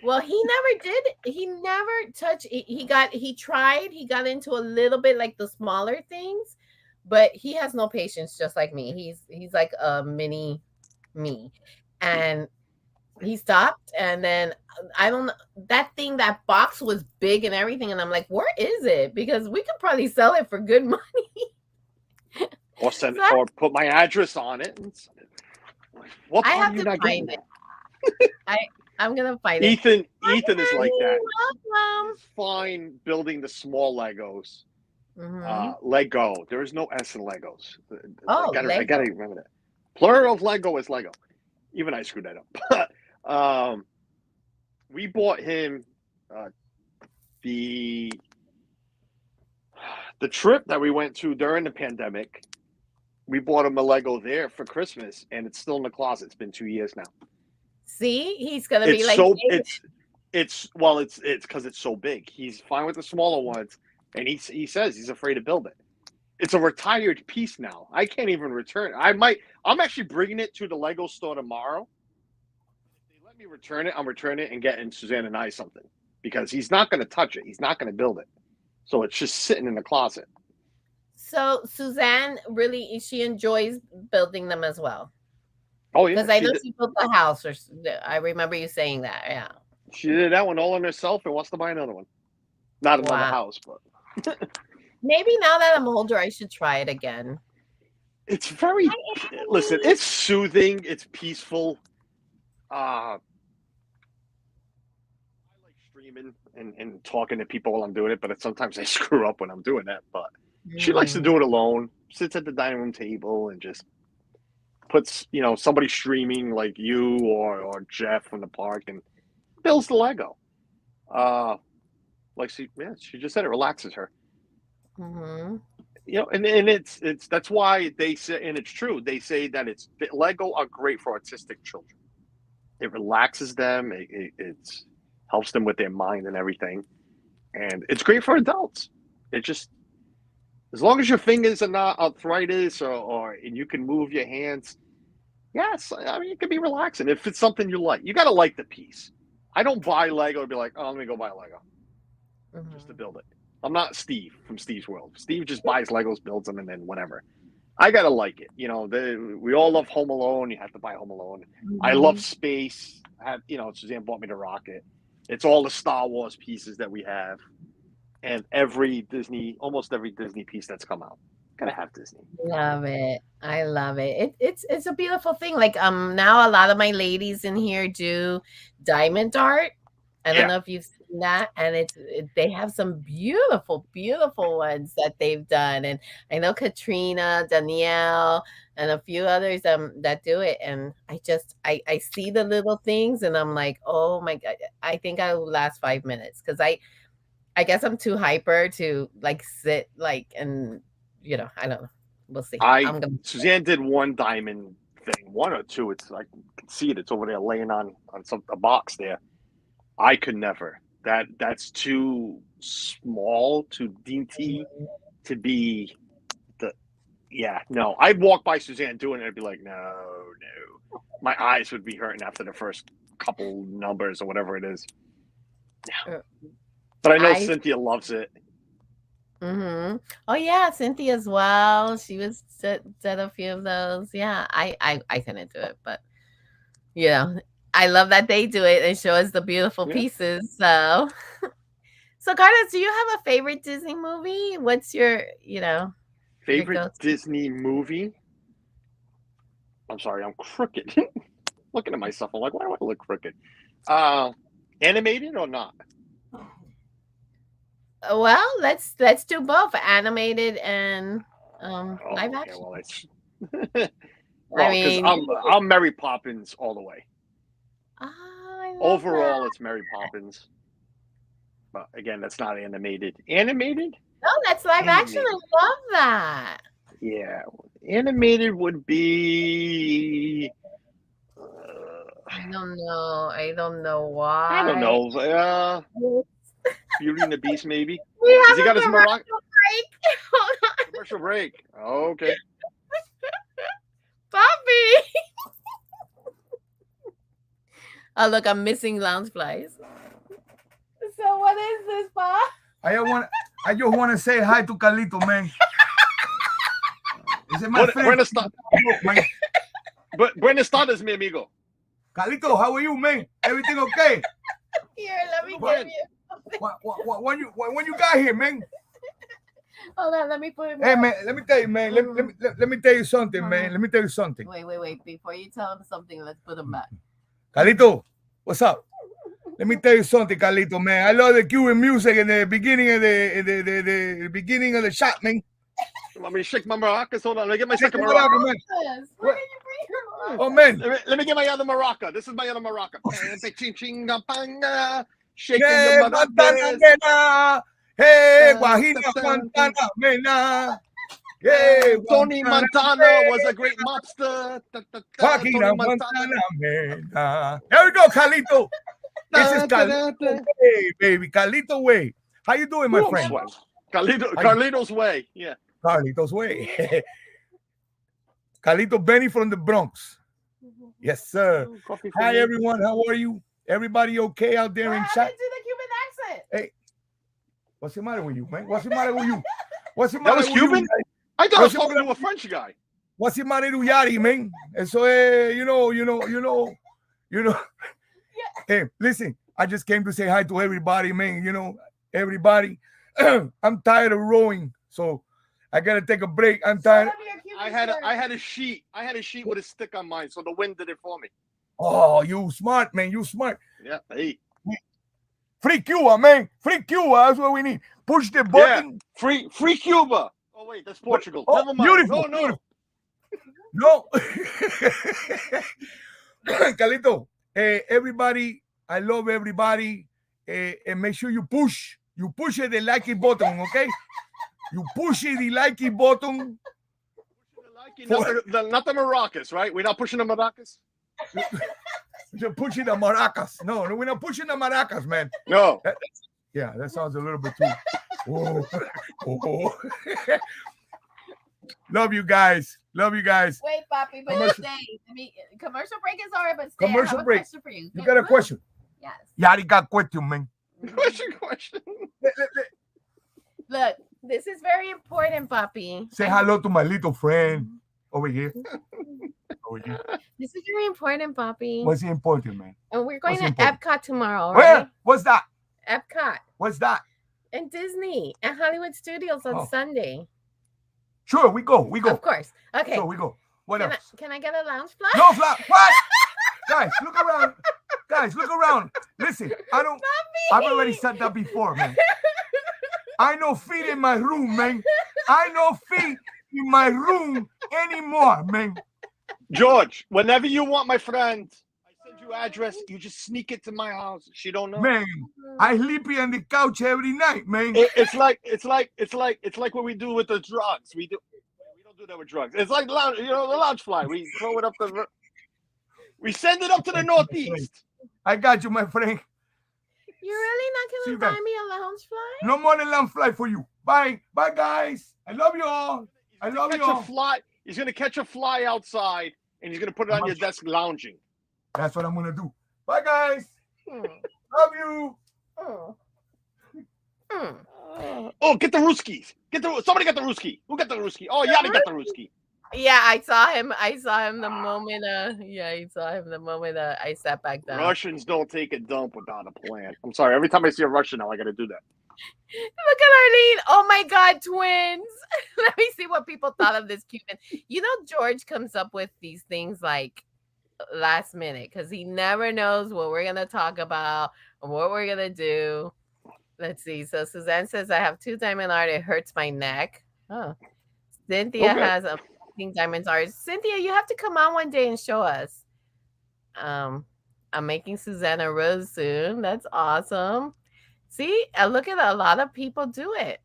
Well, he never did. He never touched. He got into a little bit like the smaller things, but he has no patience, just like me. He's like a mini me, and he stopped. And then I don't know, that box was big and everything, and I'm like, where is it? Because we could probably sell it for good money. Or or put my address on it. What I part have are you to not find getting? it. I'm gonna find it. Ethan is like that. Welcome. He's fine building the small Legos. Mhm. Lego. There is no S in Legos. Oh, I Lego. gotta remember that. Plural of Lego is Lego. Even I screwed that up. We bought him the trip that we went to during the pandemic. We bought him a Lego there for Christmas, and it's still in the closet. It's been 2 years now. See, he's gonna be It's like so David. it's because it's so big. He's fine with the smaller ones, and he says he's afraid to build it. It's a retired piece now. I can't even return it. I'm actually bringing it to the Lego store tomorrow. If they let me return it, I'm returning it and getting Suzanne and I something, because he's not going to touch it. He's not going to build it. So it's just sitting in the closet. So Suzanne really she enjoys building them as well. Oh yeah, Because I know she built the house, or I remember you saying that. Yeah, she did that one all on herself and wants to buy another one. Not another house, but maybe now that I'm older, I should try it again. it's very listen. It's soothing. It's peaceful. I like streaming and talking to people while I'm doing it, but sometimes I screw up when I'm doing that. But she likes to do it alone. Sits at the dining room table and just puts, somebody streaming like you or Jeff from the park and builds the Lego. Like she just said, it relaxes her. Mm-hmm. And it's that's why they say, and it's true. They say that Lego are great for autistic children. It relaxes them. It helps them with their mind and everything, and it's great for adults. It just, as long as your fingers are not arthritis and you can move your hands, yes, I mean, it can be relaxing if it's something you like. You got to like the piece. I don't buy Lego to be like, oh, let me go buy a Lego just to build it. I'm not Steve from Steve's World. Steve just buys Legos, builds them, and then whatever. I gotta like it. We all love Home Alone. You have to buy Home Alone. I love space. Suzanne bought me the rocket. It's all the Star Wars pieces that we have, and almost every Disney piece that's come out. Gotta have Disney. Love it. I love it. It's a beautiful thing. Like now a lot of my ladies in here do diamond art. I don't know if you've seen that, and they have some beautiful, beautiful ones that they've done. And I know Katrina, Danielle, and a few others that do it. And I see the little things, and I'm like, oh my God, I think I will last 5 minutes, because I guess I'm too hyper to like sit and I don't know. We'll see. Suzanne did one diamond thing, one or two. It's I can see it. It's over there laying on a box there. I could never. That's too small, too dainty to be no. I'd walk by Suzanne doing it and I'd be like, no. My eyes would be hurting after the first couple numbers or whatever it is. No. But I know Cynthia loves it. Mm-hmm. Oh yeah, Cynthia as well. She was did a few of those. Yeah, I couldn't do it, but I love that they do it and show us the beautiful pieces. So Carlos, do you have a favorite Disney movie? What's your favorite Disney movie? I'm sorry, I'm crooked. Looking at myself, I'm like, why do I look crooked? Animated or not? Well, let's do both, animated and live action. Well, I mean, I'm Mary Poppins all the way. I love Overall, that. it's Mary Poppins. But again, that's not animated. Animated? No, that's live action. I love that. Yeah. Animated would be... I don't know. I don't know why. I don't know. Beauty and the Beast, maybe. We have Has he got his commercial Morocco? break. Hold on. Commercial break. Oh, okay. Bobby. Oh, look, I'm missing lounge flies. So what is this, Bob? I just want to say hi to Carlito, man. Is it my friend? Buenas tardes, mi amigo. Carlito, how are you, man? Everything okay? Here, let me give you. When you got here, man? Hold on, let me put him. Hey, man, let me tell you, man. Let me tell you something, man. Let me tell you something. Wait. Before you tell him something, let's put him back. Carlito, what's up? Let me tell you something, Carlito, man. I love the Cuban music in the beginning of the beginning of the shot, man. Let me shake my maracas. Hold on, let me get my second maraca. Man. Where did you bring your maraca? Oh, man. Let me get my other maraca. This is my other maraca. Shaking the maracas. Hey, Guajira, Guantana, mena. Hey, Tony Montana was a great mobster. Guajira, Guantana, mena. There we go, Carlito. This is Carlito Way, baby. Carlito Way. How you doing, my friend? Carlito's Way. Yeah. Carlito's Way. Carlito Benny from the Bronx. Yes, sir. Hi, everyone. How are you? Everybody okay out there in chat? Do the Cuban accent. Hey, what's the matter with you, man? What's the matter with you? What's the That matter was with Cuban? you? I thought I was talking to a French guy. What's the matter with Yadi, man? Eso es, you know. Hey, listen, I just came to say hi to everybody, man. You know, everybody. I'm tired of rowing, so I gotta take a break. I'm tired. I had a sheet. I had a sheet with a stick on mine, so the wind did it for me. Oh, you smart, man. You smart. Yeah. Hey. Free Cuba, man. Free Cuba. That's what we need. Push the button. Yeah. Free Cuba. Oh wait, that's Portugal. Oh, never mind. Beautiful. No. Carlito, everybody, I love everybody. And make sure you push it, the like it button, okay? You push it, the like it button. Not the maracas, right? We're not pushing the maracas. You're pushing the maracas. No, we're not pushing the maracas, man. No. That sounds a little bit too. Oh. Love you guys. Wait, Papi, but stay. Commercial break is over, but stay. Commercial I have a break. question for you. You got a question? Yes. Yadi got a question, man. Question. Look, this is very important, Papi. Say hello to my little friend over here. This is very important, Papi. What's important, man? And we're going to Epcot tomorrow, right? Where? What's that? Epcot. What's that? And Disney and Hollywood Studios on Sunday. Sure, we go. Of course. Okay. So we go. What else? Can I get a lounge fly? No fly. What? Guys, look around. Listen, I've already said that before, man. I no feet in my room, man. I no feet in my room anymore, man. George, whenever you want my friend, I send you address. You just sneak it to my house. She don't know. Man, I sleep on the couch every night, man. It's like what we do with the drugs. We don't do that with drugs. It's like the lounge fly. We throw it up we send it up to the northeast. I got you, my friend. You're really not going to buy me a lounge fly? No more than lounge fly for you. Bye, guys. I love you all. He's gonna catch a fly outside, and he's gonna put it on your desk lounging. That's what I'm gonna do. Bye, guys. Love you. Oh, get the Ruskies. Somebody got the Ruski. Who got the Ruski? Oh, Yadi got the Ruski. Yeah, I saw him the moment. I sat back down. Russians don't take a dump without a plan. I'm sorry. Every time I see a Russian now, I got to do that. Look at Arlene. Oh my God, twins. Let me see what people thought of this Cuban. You know, George comes up with these things like last minute because he never knows what we're gonna talk about or what we're gonna do. Let's see. So Suzanne says I have 2 diamond art. It hurts my neck. Oh, Cynthia has amazing diamonds art. Cynthia, you have to come on one day and show us. I'm making Susanna Rose soon. That's awesome. See, look at a lot of people do it.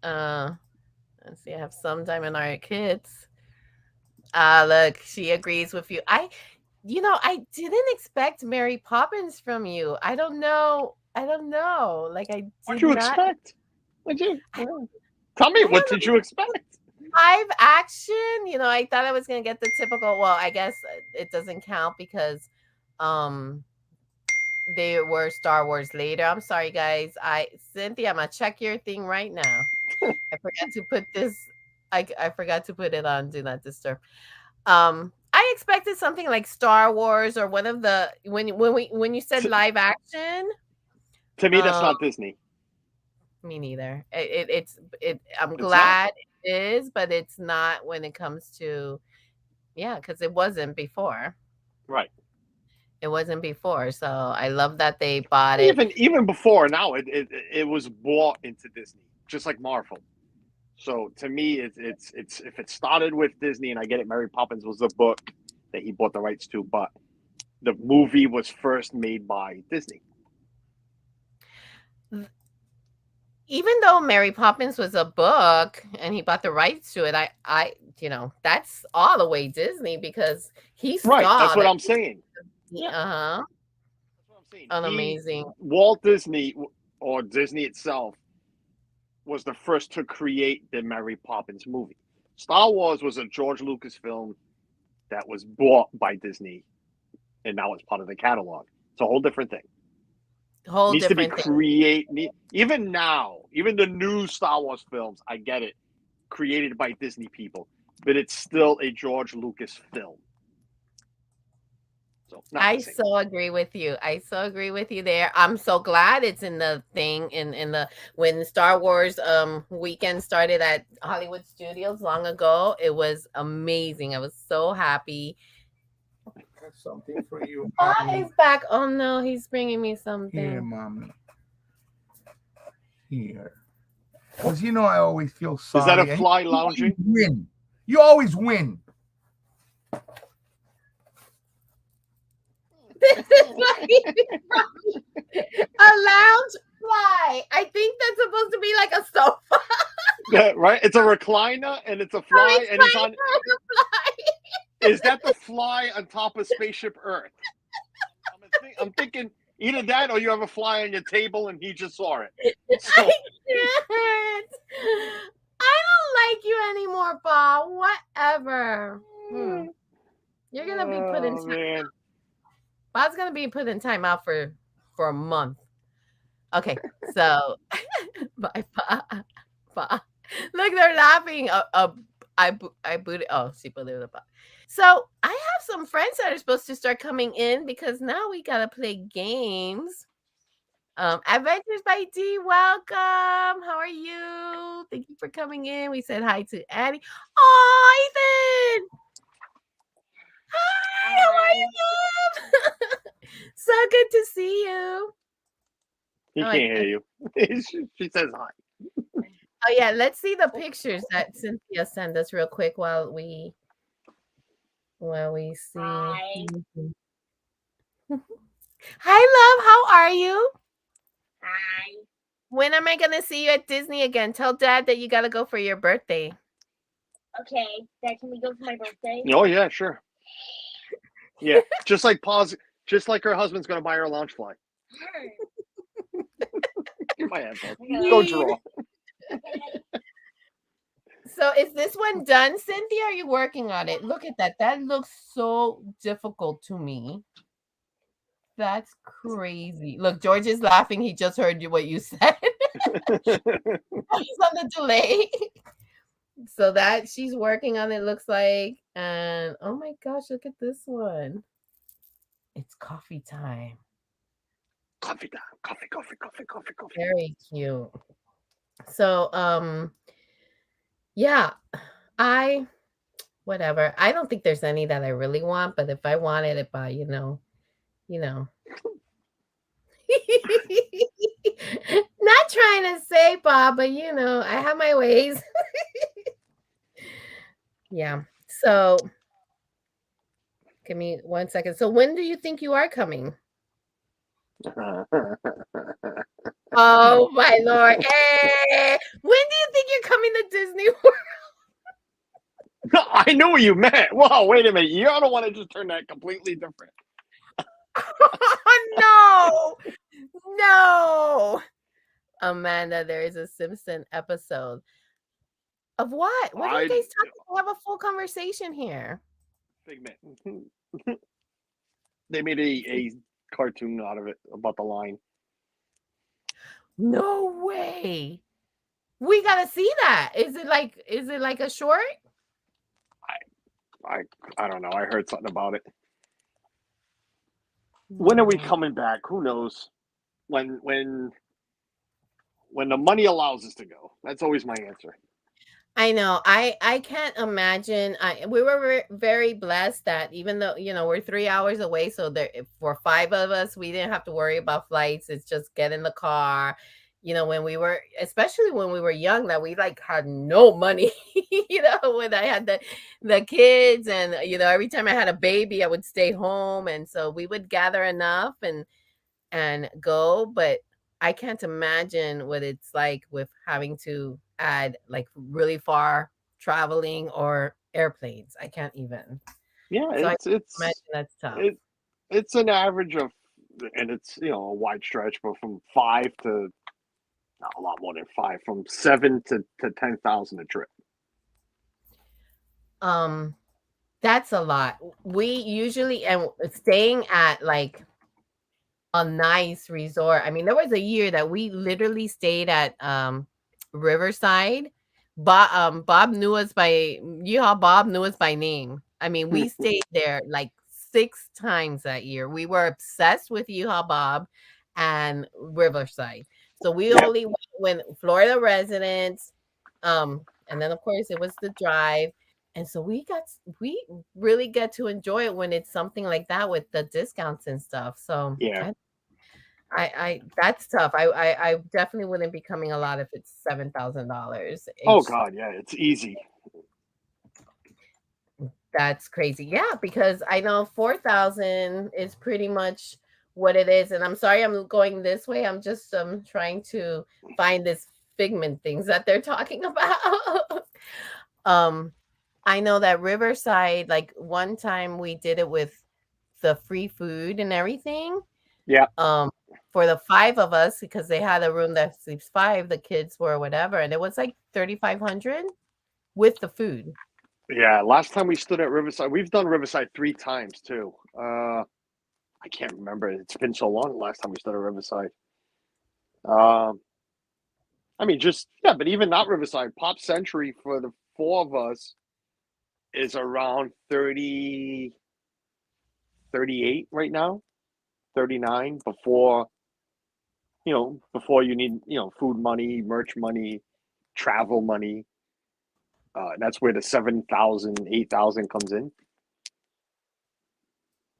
Let's see. I have some Diamond Art Kids. Look, she agrees with you. I didn't expect Mary Poppins from you. I don't know. Like I What'd did you not. expect? Tell me, what did you expect? Live action, I thought I was gonna get the typical. Well, I guess it doesn't count because, they were Star Wars later. I'm sorry, guys. Cynthia, I'm gonna check your thing right now. I forgot to put this. I forgot to put it on Do Not Disturb. I expected something like Star Wars or one of the when you said live action. To me, that's not Disney. Me neither. I'm It's glad it is, but it's not when it comes to because it wasn't before. Right. It wasn't before, so I love that they bought it. Even before now, it was bought into Disney, just like Marvel. So to me, it's if it started with Disney, and I get it, Mary Poppins was the book that he bought the rights to, but the movie was first made by Disney. Even though Mary Poppins was a book and he bought the rights to it, I that's all the way Disney because he's right. That's what I'm saying. Yeah. That's what I'm saying. Amazing. Walt Disney or Disney itself was the first to create the Mary Poppins movie. Star Wars was a George Lucas film that was bought by Disney, and now it's part of the catalog. It's a whole different thing. Needs to be even now, even the new Star Wars films, I get it, created by Disney people, but it's still a George Lucas film. So I so agree with you. There. I'm so glad it's in the thing in the when Star Wars weekend started at Hollywood Studios long ago. It was amazing. I was so happy. Something for you. He's back. Oh no, he's bringing me something. Here, mommy. Here. Because I always feel sorry. Is that a fly lounging? Win. You always win. This is a lounge fly. I think that's supposed to be like a sofa. Yeah, right? It's a recliner and it's a fly, and he's on. Is that the fly on top of Spaceship Earth? I'm thinking either that or you have a fly on your table and he just saw it. So. I don't like you anymore, Bob. Whatever. You're gonna be put in time. Bob's gonna be put in timeout for a month. Okay, so bye, Bob. Look, they're laughing. I booted. Oh, she booted the Bob. So I have some friends that are supposed to start coming in because now we gotta play games. Adventures by D, welcome. How are you? Thank you for coming in. We said hi to Addie. Oh, Ethan. Hi, how are you, love? So good to see you. He can't hear you. She says hi. Oh yeah, let's see the pictures that Cynthia sent us real quick while we see. Hi. Hi, love. How are you? Hi. When am I gonna see you at Disney again? Tell Dad that you gotta go for your birthday. Okay, Dad, can we go for my birthday? Oh yeah, sure. Yeah, just like her husband's gonna buy her a lounge fly. Get my headphones. Go draw. So is this one done, Cynthia? Are you working on it? Look at that. That looks so difficult to me. That's crazy. Look, George is laughing. He just heard what you said. He's on the delay. So that she's working on it, looks like. And oh my gosh, look at this one. It's coffee time. Coffee time. Coffee. Very cute. So yeah, whatever. I don't think there's any that I really want, but if I wanted it, by you know. Not trying to say, Bob, but I have my ways. Yeah. So Give me 1 second. So when do you think you are coming? Oh my Lord. Hey, when do you think you're coming to Disney World? I knew what you meant. Whoa, wait a minute. You don't want to just turn that completely different. No. No. Amanda, there is a Simpson episode. Of what? What are you guys talking about? We have a full conversation here. Figment. They made a cartoon out of it about the line. No way. We gotta see that. Is it like a short? I don't know. I heard something about it. When are we coming back? Who knows? When the money allows us to go. That's always my answer. I know. I can't imagine. We were very blessed that even though we're 3 hours away, so there for 5 of us, we didn't have to worry about flights. It's just get in the car. Especially when we were young, that we like had no money. When I had the kids, and every time I had a baby, I would stay home, and so we would gather enough and go. But I can't imagine what it's like with having to add like really far traveling or airplanes. I can't even. Yeah, So I it's imagine that's tough. it's an average of, and it's a wide stretch, but from 5 to not a lot more than 5, from 7 to 10,000 a trip. That's a lot. We usually and staying at like a nice resort. I mean, there was a year that we literally stayed at Riverside. Bob knew us by Bob knew us by name. I mean, we stayed there like 6 times that year. We were obsessed with Bob and Riverside. So we only went when Florida residents, and then of course it was the drive. And so we really get to enjoy it when it's something like that with the discounts and stuff. So Yeah. I that's tough. I definitely wouldn't be coming a lot if it's $7,000. Oh God, yeah, it's easy. That's crazy. Yeah, because I know 4,000 is pretty much what it is. And I'm sorry I'm going this way. I'm just trying to find this Figment things that they're talking about. I know that Riverside, like one time we did it with the free food and everything. Yeah. For the 5 of us, because they had a room that sleeps 5, the kids were whatever, and it was like 3,500 with the food. Yeah, last time we stood at Riverside, we've done Riverside 3 times too. I can't remember. It's been so long last time we stood at Riverside. I mean, but even not Riverside, Pop Century for the 4 of us is around 30, 38 right now, 39 before you need, food money, merch money, travel money. That's where the 7,000, 8,000 comes in.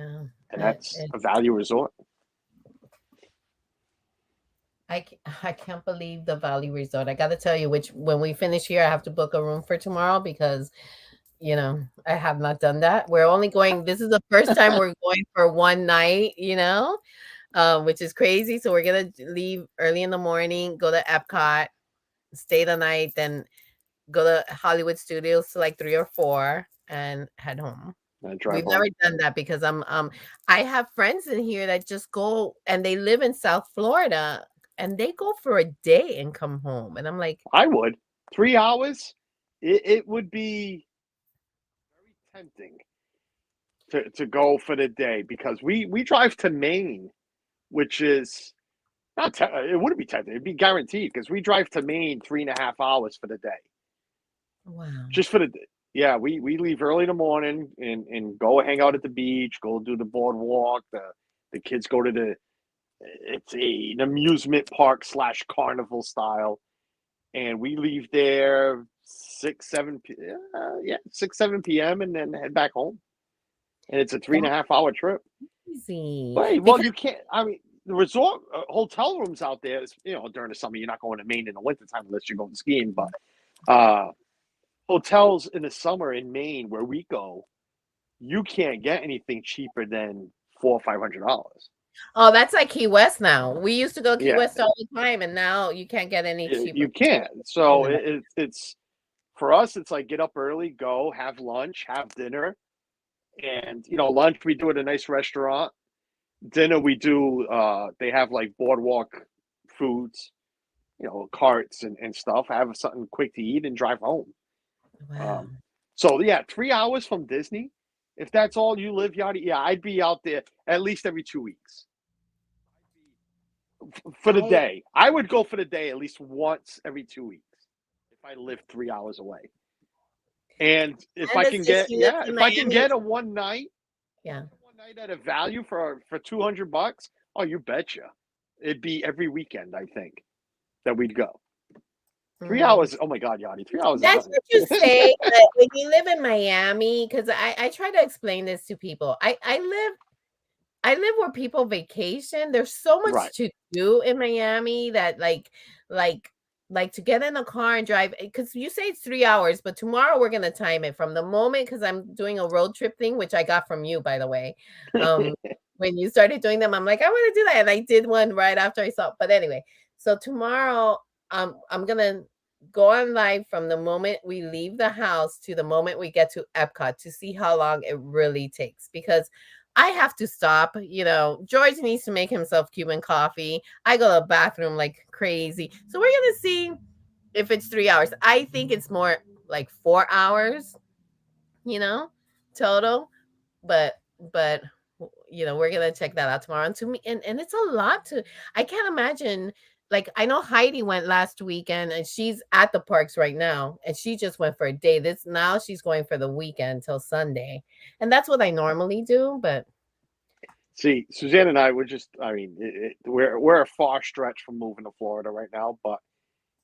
Yeah, and that's a value resort. I can't believe the Valley Resort. I got to tell you, when we finish here, I have to book a room for tomorrow because, I have not done that. We're only going. This is the first time we're going for one night, which is crazy. So we're gonna leave early in the morning, go to Epcot, stay the night, then go to Hollywood Studios to like 3 or 4, and head home. We've never done that because I have friends in here that just go and they live in South Florida. And they go for a day and come home. And I'm like, I would. 3 hours, it would be very tempting to go for the day because we drive to Maine, which is not, it wouldn't be tempting. It'd be guaranteed because we drive to Maine 3.5 hours for the day. Wow. Just for the day. Yeah, we leave early in the morning and go hang out at the beach, go do the boardwalk. The kids go to it's an amusement park / carnival style, and we leave there 6, 7 p.m. and then head back home, and it's a 3.5 hour trip. Easy. Well, you can't. I mean, the resort hotel rooms out there, during the summer, you're not going to Maine in the wintertime unless you're going skiing. But hotels in the summer in Maine, where we go, you can't get anything cheaper than $400 or $500. Oh, that's like Key West now. We used to go Key Yeah. West all the time, and now you can't get any cheaper. You can't. So it's for us. It's like get up early, go have lunch, have dinner, and lunch we do at a nice restaurant. Dinner we do. They have like boardwalk foods, carts and stuff. Have something quick to eat and drive home. Wow. So yeah, 3 hours from Disney. If that's all you live, yeah, I'd be out there at least every 2 weeks for the day. I would go for the day at least once every 2 weeks if I live 3 hours away. And if I can get a one night at a value for $200, oh, you betcha, it'd be every weekend. I think that we'd go. 3 hours. Oh my God, Yadi, 3 hours. That's what you say. But when you live in Miami, because I try to explain this to people. I live where people vacation. There's so much to do in Miami that like to get in a car and drive, because you say it's 3 hours, but tomorrow we're gonna time it from the moment, because I'm doing a road trip thing, which I got from you, by the way. When you started doing them, I'm like, I want to do that, and I did one right after I saw. But anyway, so tomorrow I'm gonna go on live from the moment we leave the house to the moment we get to Epcot to see how long it really takes, because I have to stop. George needs to make himself Cuban coffee. I go to the bathroom like crazy. So we're going to see if it's 3 hours. I think it's more like 4 hours, total. But we're going to check that out tomorrow. And to me, and it's a lot I can't imagine. Like, I know Heidi went last weekend and she's at the parks right now, and she just went for a day. Now she's going for the weekend till Sunday. And that's what I normally do. But see, Suzanne and I would we're a far stretch from moving to Florida right now. But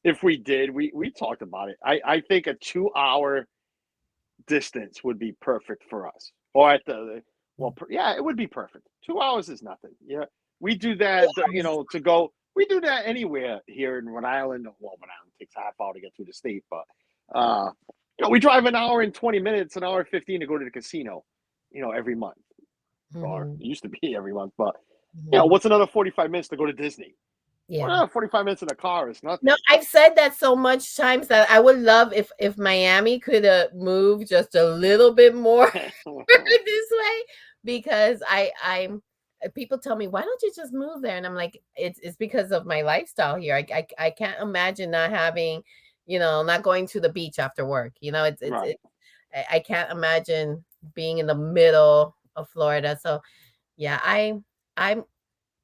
if we did, we talked about it. I think a 2 hour distance would be perfect for us. Or it would be perfect. 2 hours is nothing. Yeah. We do that, to go. We do that anywhere here in Rhode Island. Well, Rhode Island takes half hour to get through the state, but we drive an hour and 20 minutes, an hour and 15 to go to the casino, every month. Or it used to be every month, but what's another 45 minutes to go to Disney? Yeah, 45 minutes in a car is nothing. No, I've said that so much times that I would love if Miami could move just a little bit more this way, because I'm. People tell me, why don't you just move there? And I'm like, it's because of my lifestyle here. I can't imagine not having, not going to the beach after work. I can't imagine being in the middle of Florida. So yeah, I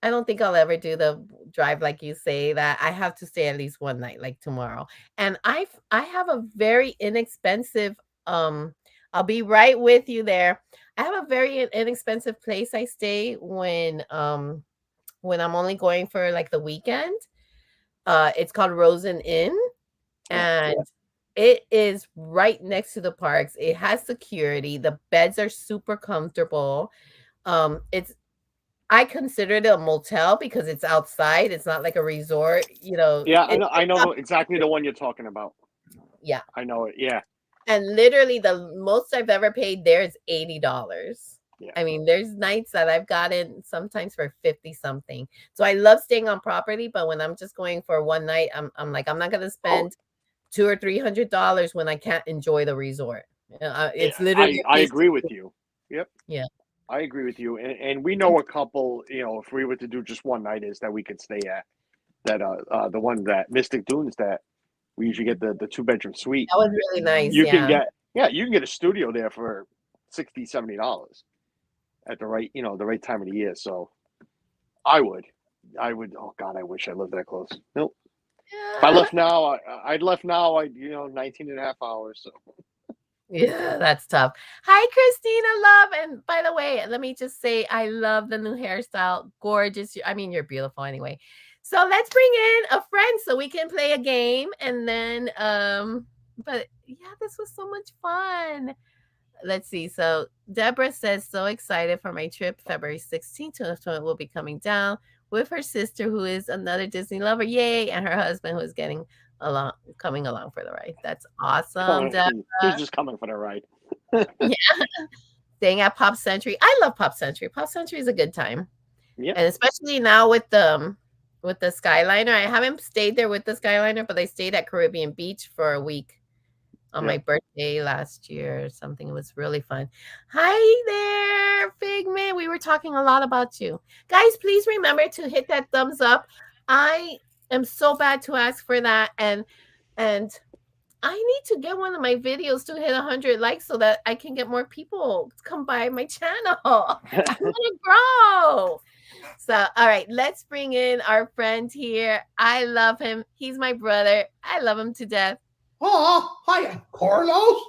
don't think I'll ever do the drive like you say. That I have to stay at least one night, like tomorrow. And I have a very inexpensive, I'll be right with you there. I have a very inexpensive place I stay when I'm only going for like the weekend. It's called Rosen Inn, and it is right next to the parks. It has security. The beds are super comfortable. I consider it a motel because it's outside. It's not like a resort, Yeah, I know exactly the one you're talking about. Yeah, I know it. Yeah. And literally the most I've ever paid there is $80. Yeah. I mean, there's nights that I've gotten sometimes for 50 something. So I love staying on property, but when I'm just going for one night, I'm like, I'm not going to spend $200 or $300 when I can't enjoy the resort. It's literally. I agree with you. Yep. Yeah. I agree with you. And we know a couple, if we were to do just one night is that we could stay at that, the one that Mystic Dunes that we usually get the 2-bedroom suite. That was really nice. You can get a studio there for $60, $70 at the right, the right time of the year. So I would, oh God, I wish I lived that close. Nope. Yeah. If I left now, I'd left now, 19 and a half hours. So. Yeah, that's tough. Hi, Christina Love. And by the way, let me just say, I love the new hairstyle. Gorgeous. I mean, you're beautiful anyway. So let's bring in a friend so we can play a game. And then, but yeah, this was so much fun. Let's see. So Deborah says, so excited for my trip, February 16th. Will be coming down with her sister, who is another Disney lover. Yay. And her husband, who is coming along for the ride. That's awesome. He's just coming for the ride. Yeah. staying at Pop Century. I love Pop Century. Pop Century is a good time. Yeah. And especially now with the Skyliner. I haven't stayed there with the Skyliner, but I stayed at Caribbean Beach for a week on my birthday last year or something. It was really fun. Hi there, Figment. We were talking a lot about you. Guys, please remember to hit that thumbs up. I am so bad to ask for that. And I need to get one of my videos to hit 100 likes so that I can get more people to come by my channel. I want to grow. So, all right, let's bring in our friend here. I love him. He's my brother. I love him to death. Oh, hi, Carlos.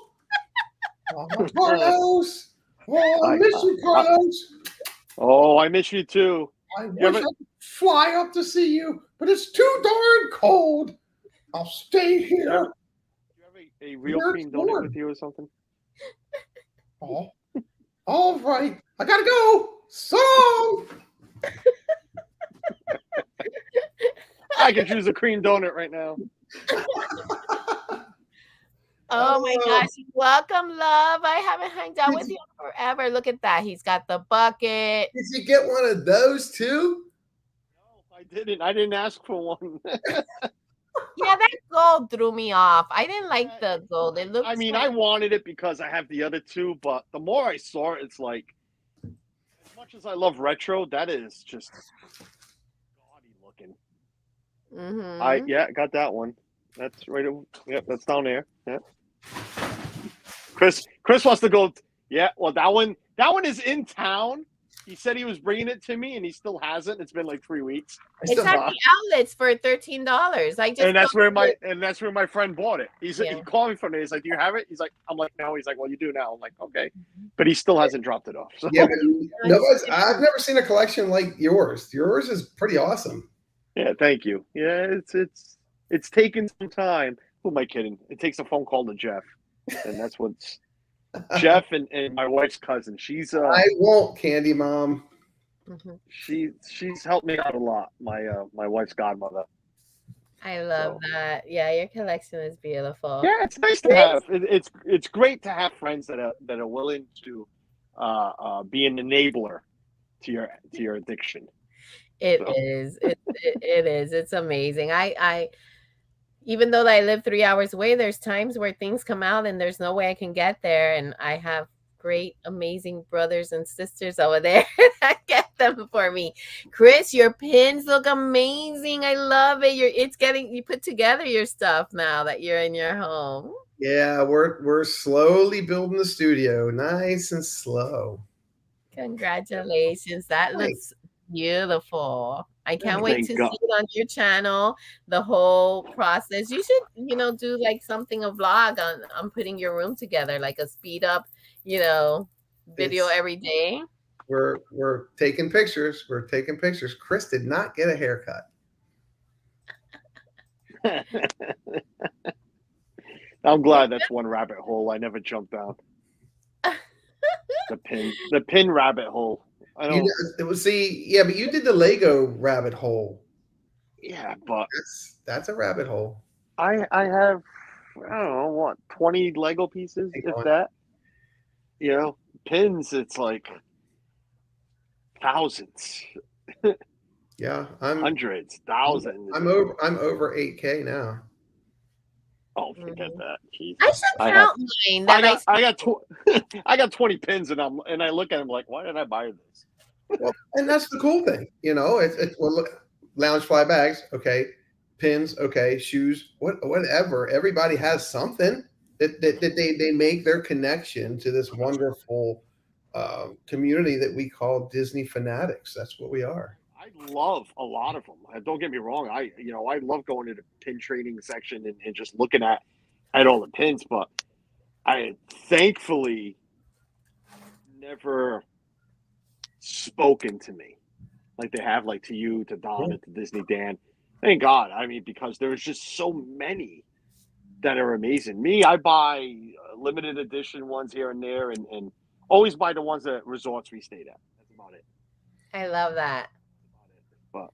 Carlos. Oh, I miss you, Carlos. Oh, I miss you too. I wish I could fly up to see you, but it's too darn cold. I'll stay here. Do you have a real cream donut with you or something? Oh, all right. I gotta go. So long. I could choose a cream donut right now. Oh my gosh. Welcome, love. I haven't hung out with you forever. Look at that. He's got the bucket. Did you get one of those too? No, I didn't. I didn't ask for one. Yeah, that gold threw me off. I didn't like the gold. It looks. I mean, I wanted it because I have the other two, but the more I saw it, it's like, as much as I love retro, that is just gaudy looking. Mm-hmm. I got that one. That's right. Yep, that's down there. Yeah. Chris wants to go. Yeah, well, that one is in town. He said he was bringing it to me, and he still hasn't. It's been like 3 weeks. It's at the outlets for $13. And that's where my friend bought it. He called me from there. He's like, "Do you have it?" He's like, "I'm like, no." He's like, "Well, you do now." I'm like, "Okay," but he still hasn't dropped it off. So. Yeah, but I've never seen a collection like yours. Yours is pretty awesome. Yeah, thank you. Yeah, it's taken some time. Who am I kidding? It takes a phone call to Jeff, and that's what's Jeff and my wife's cousin. She's I won't, Candy Mom. She's helped me out a lot. My wife's godmother. I love that. Yeah, your collection is beautiful. Yeah, it's nice to have. It's great to have friends that are willing to be an enabler to your addiction. It is. It's amazing. I even though I live 3 hours away, there's times where things come out and there's no way I can get there. And I have great, amazing brothers and sisters over there that get them for me. Chris, your pins look amazing. I love it. You put together your stuff now that you're in your home. Yeah, we're slowly building the studio, nice and slow. Congratulations. That looks beautiful. I can't wait to see it on your channel, the whole process. You should, do like something, a vlog on putting your room together, like a speed up, video every day. We're taking pictures. Chris did not get a haircut. I'm glad that's one rabbit hole I never jumped down. The pin rabbit hole. But you did the Lego rabbit hole. Yeah, but that's a rabbit hole. I have, I don't know, 20 Lego pieces, if that. Pins, it's like thousands. Yeah, hundreds, thousands. I'm over 8K now. Oh, forget that. Jeez. I should count mine. I got 20 pins, and I look at them like, why did I buy this? Well, and that's the cool thing, Loungefly bags, okay, pins, okay, shoes, whatever. Everybody has something that they make their connection to this wonderful community that we call Disney fanatics. That's what we are. I love a lot of them. Don't get me wrong. I love going to the pin trading section and just looking at all the pins, but I thankfully never spoken to me like they have, like to you, to Don, and to Disney Dan. Thank God. I mean, because there's just so many that are amazing. Me, I buy limited edition ones here and there, and always buy the ones that resorts we stayed at. That's about it. I love that. But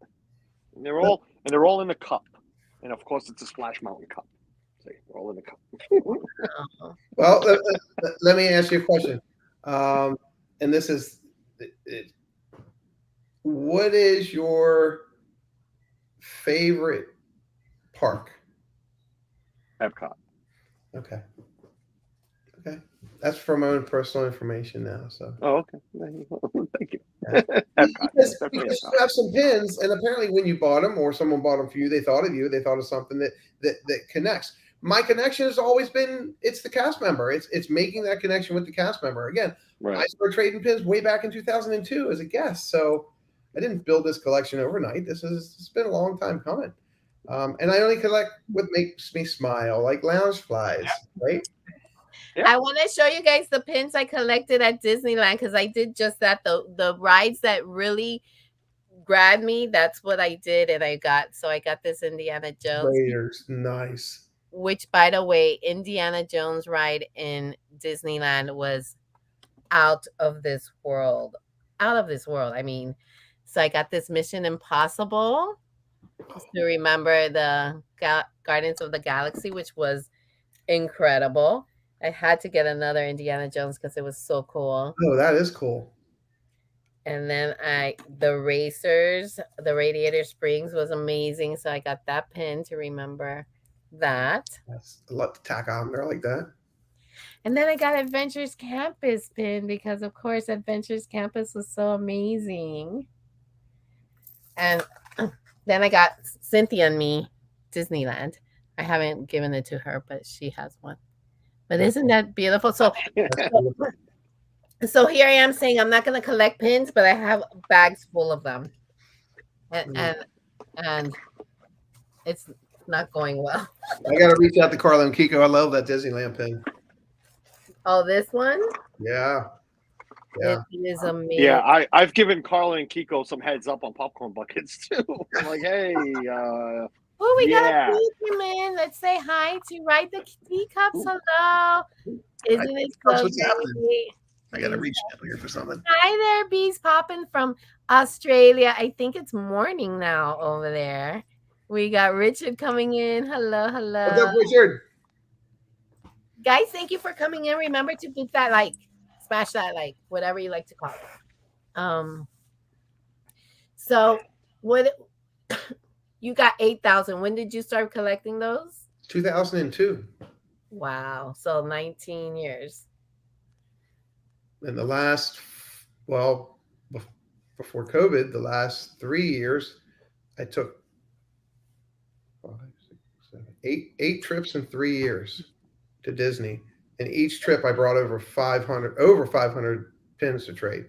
they're all in the cup, and of course it's a Splash Mountain cup. So they're all in the cup. Well, let me ask you a question. And this is what is your favorite park? Epcot. Okay. That's for my own personal information now. So. Oh, okay. Thank you. Yeah. Epcot. Because you have some pins, and apparently when you bought them or someone bought them for you, they thought of you. They thought of something that connects. My connection has always been it's the cast member. It's making that connection with the cast member. Again, right. I started trading pins way back in 2002 as a guest, so I didn't build this collection overnight. It's been a long time coming, and I only collect what makes me smile, like Loungeflies, right? Yeah. I want to show you guys the pins I collected at Disneyland because I did just that. The rides that really grabbed me, that's what I did, and I got this Indiana Jones. Raiders, nice. Which, by the way, Indiana Jones ride in Disneyland was out of this world. Out of this world. I mean, so I got this Mission Impossible to remember the Guardians of the Galaxy, which was incredible. I had to get another Indiana Jones because it was so cool. Oh, that is cool. And then the Racers, the Radiator Springs was amazing. So I got that pin to remember that. That's a lot to tack on there like that. And then I got Adventures Campus pin because, of course, Adventures Campus was so amazing. And then I got Cynthia and Me Disneyland. I haven't given it to her, but she has one. But isn't that beautiful? So here I am saying I'm not going to collect pins, but I have bags full of them. And it's not going well. I got to reach out to Carla and Kiko. I love that Disneyland pin. Oh, this one? Yeah. It is amazing. Yeah, I've given Carla and Kiko some heads up on popcorn buckets too. I'm like, hey, oh, we got a team in. Let's say hi to Ride the Teacups. Hello. Isn't it so great? I got to reach out here for something. Hi there, Bees popping from Australia. I think it's morning now over there. We got Richard coming in. Hello. What's up, Richard? Guys, thank you for coming in. Remember to hit that like, smash that like, whatever you like to call it. So what you got 8,000. When did you start collecting those? 2002. Wow. So 19 years. And the last, well, before COVID, the last 3 years, I took 5, 6, 7, 8 trips in 3 years to Disney. And each trip I brought over 500 pins to trade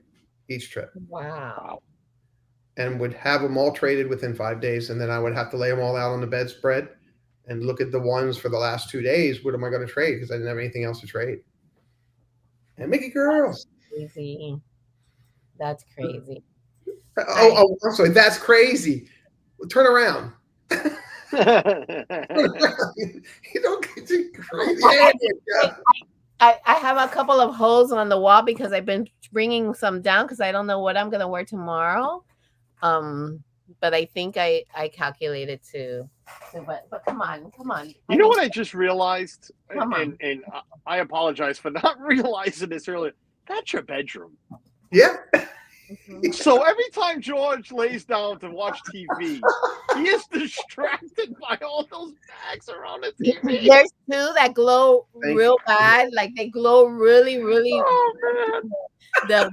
each trip. Wow. And would have them all traded within 5 days. And then I would have to lay them all out on the bedspread and look at the ones for the last 2 days. What am I going to trade? Because I didn't have anything else to trade. And Mickey girls. That's crazy. That's crazy. Oh, I'm sorry. That's crazy. Turn around. You don't get too crazy. I have a couple of holes on the wall because I've been bringing some down because I don't know what I'm going to wear tomorrow. But I think I calculated to but come on. You know what I just realized? And I apologize for not realizing this earlier. That's your bedroom. Yeah. So every time George lays down to watch TV, he is distracted by all those bags around the TV. There's two that glow real bad. Like they glow really, really. Oh, man. The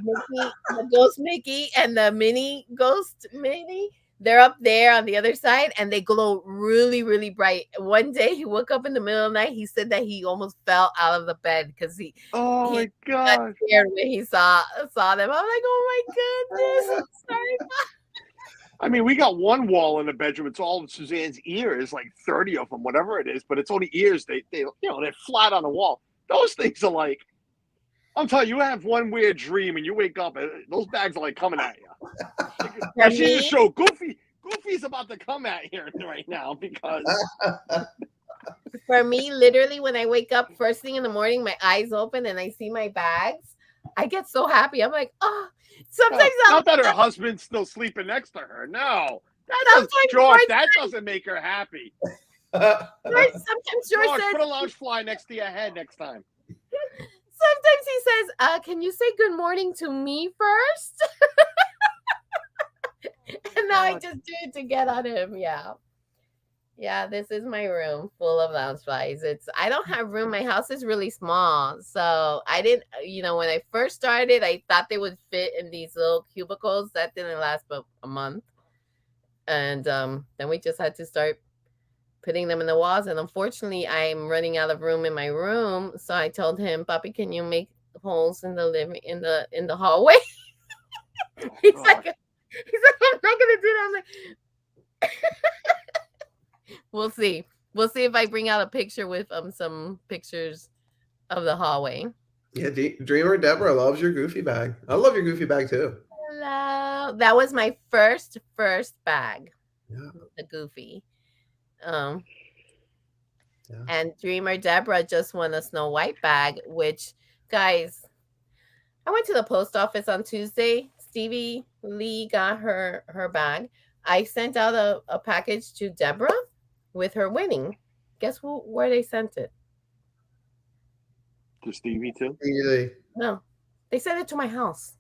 Ghost Mickey and the Minnie Ghost Minnie. They're up there on the other side and they glow really, really bright. One day he woke up in the middle of the night. He said that he almost fell out of the bed because he my God, got scared when he saw them. I'm like, oh my goodness. I'm sorry. I mean, we got one wall in the bedroom. It's all Suzanne's ears, like 30 of them, whatever it is. But it's only ears. They're flat on the wall. Those things are like, I'm telling you, you have one weird dream and you wake up and those bags are like coming at you. I see the show Goofy. Goofy's about to come at you right now because for me, literally, when I wake up first thing in the morning, my eyes open and I see my bags, I get so happy. I'm like, oh, sometimes not that her husband's still sleeping next to her. No, that doesn't make her happy. Sometimes George says, put a Loungefly next to your head next time. Sometimes he says, can you say good morning to me first? And now I just do it to get on him. Yeah. Yeah, this is my room full of loungeflies. I don't have room. My house is really small. So I didn't, when I first started, I thought they would fit in these little cubicles. That didn't last but a month. And then we just had to start putting them in the walls. And unfortunately, I'm running out of room in my room. So I told him, Papi, can you make holes in the in the hallway? He's like, I'm not gonna do that. I'm like, we'll see. We'll see if I bring out a picture with some pictures of the hallway. Yeah, Dreamer Deborah loves your Goofy bag. I love your Goofy bag too. Hello. That was my first bag. Yeah. The Goofy. And Dreamer Deborah just won a Snow White bag, which, guys, I went to the post office on Tuesday. Stevie Lee got her bag. I sent out a package to Deborah with her winning. Guess where they sent it? To Stevie too? No, they sent it to my house.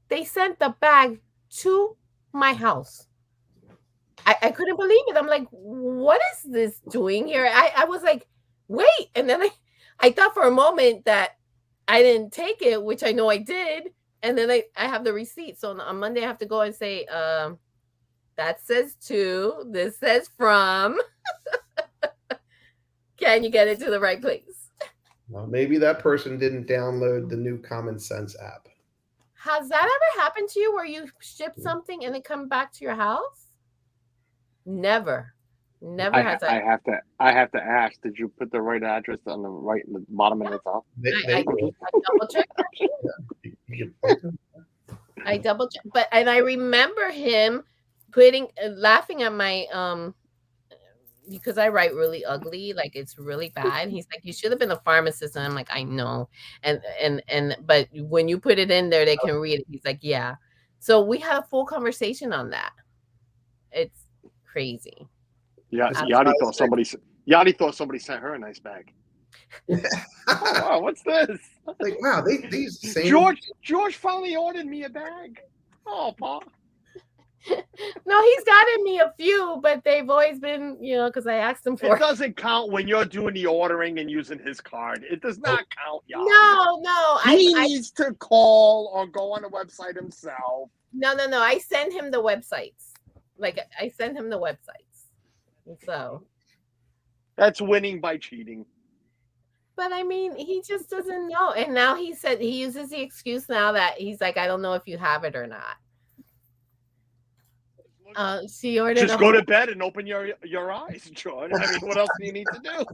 They sent the bag to my house. I couldn't believe it. I'm like, what is this doing here? I was like, wait. And then I thought for a moment that I didn't take it, which I know I did. And then I have the receipt. So on Monday, I have to go and say, that says to, this says from. Can you get it to the right place? Well, maybe that person didn't download the new Common Sense app. Has that ever happened to you where you ship something and it come back to your house? Never has that. I have to ask. Did you put the right address on the right in the bottom and the top? I double checked. I double checked, and I remember him laughing at my because I write really ugly, like it's really bad. He's like, you should have been a pharmacist, and I'm like, I know, and but when you put it in there, they can read it. He's like, yeah. So we had a full conversation on that. It's crazy. Yeah, Yadi thought somebody sent her a nice bag. Oh, wow, what's this? Like, wow, these same George finally ordered me a bag. Oh, Pa. No, he's gotten me a few, but they've always been, because I asked him for it. Doesn't count when you're doing the ordering and using his card. It does not count, y'all. No. He needs to call or go on the website himself. No. I send him the websites. Like, I send him the websites. So. That's winning by cheating. But I mean, he just doesn't know. And now he said he uses the excuse now that he's like, I don't know if you have it or not. She ordered. Just go to bed and open your eyes, George. I mean, what else do you need to do?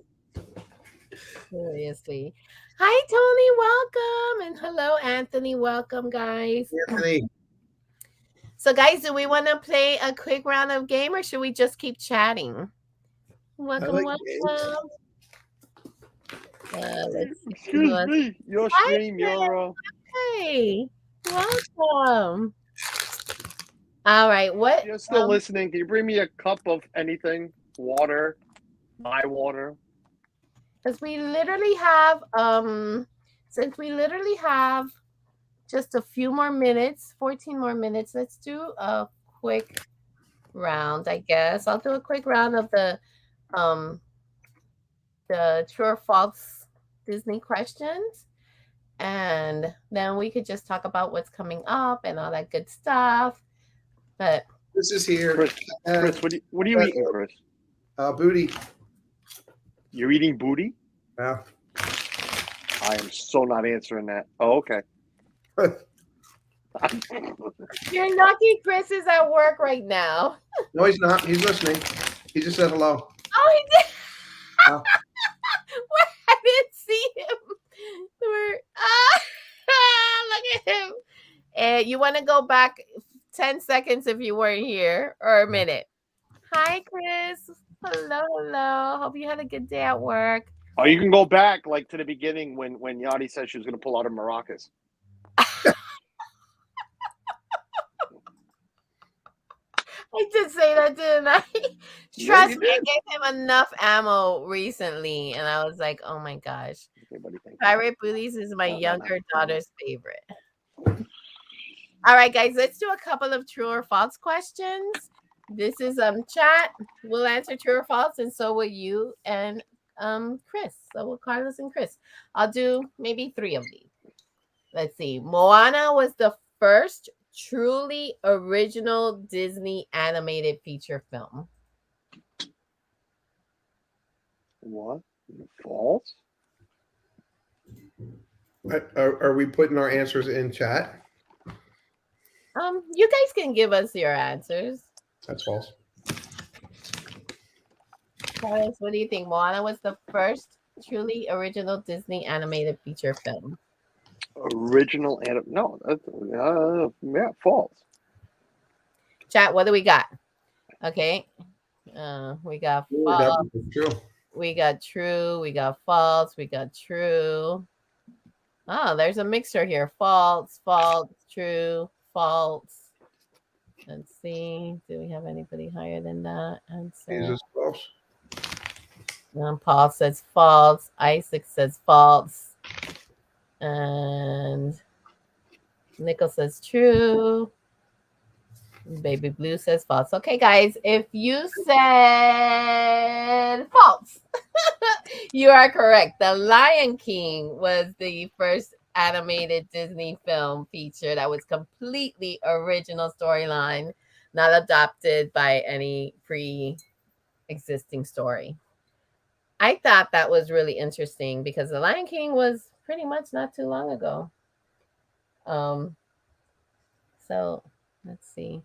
Seriously. Hi, Tony. Welcome. And hello, Anthony. Welcome, guys. Anthony. So, guys, do we want to play a quick round of game or should we just keep chatting? Welcome. Excuse me. Your stream, Hey, welcome. All right. What? You're still listening. Can you bring me a cup of anything? Water? My water? Because we literally have, since we literally have just a few more minutes, 14 more minutes, let's do a quick round, I guess. I'll do a quick round of the true or false Disney questions. And then we could just talk about what's coming up and all that good stuff. But this is here. Chris, what are you eating, Chris? Booty. You're eating booty? Yeah. I am so not answering that. Oh, okay. You're lucky Chris is at work right now. No, he's not. He's listening. He just said hello. Oh, he did. I didn't see him. Look at him. And you want to go back 10 seconds if you weren't here, or a minute. Hi, Chris. Hello. Hope you had a good day at work. Oh, you can go back like to the beginning when Yadi said she was going to pull out her maracas. I did say that, didn't I? Trust me, I gave him enough ammo recently, and I was like, oh my gosh. anybody think? Pirate Booties is my younger daughter's favorite. All right, guys, let's do a couple of true or false questions. This is chat. We'll answer true or false, and so will you and Chris. So will Carlos and Chris. I'll do maybe 3 of these. Let's see. Moana was the first truly original Disney animated feature film. What? False? Are we putting our answers in chat? You guys can give us your answers. That's false. Carlos, what do you think? Moana was the first truly original Disney animated feature film. Original no, that's yeah, false. Chat, what do we got? Okay. We got false. True. We got true. We got false. We got true. Oh, there's a mixture here. False, false, true, false. Let's see. Do we have anybody higher than that answer? Jesus, false. Paul says false. Isaac says false. And Nickel says true. Baby Blue says false. Okay, guys, if you said false, you are correct. The Lion King was the first animated Disney film feature that was completely original storyline, not adopted by any pre-existing story. I thought that was really interesting because The Lion King was pretty much not too long ago. So let's see.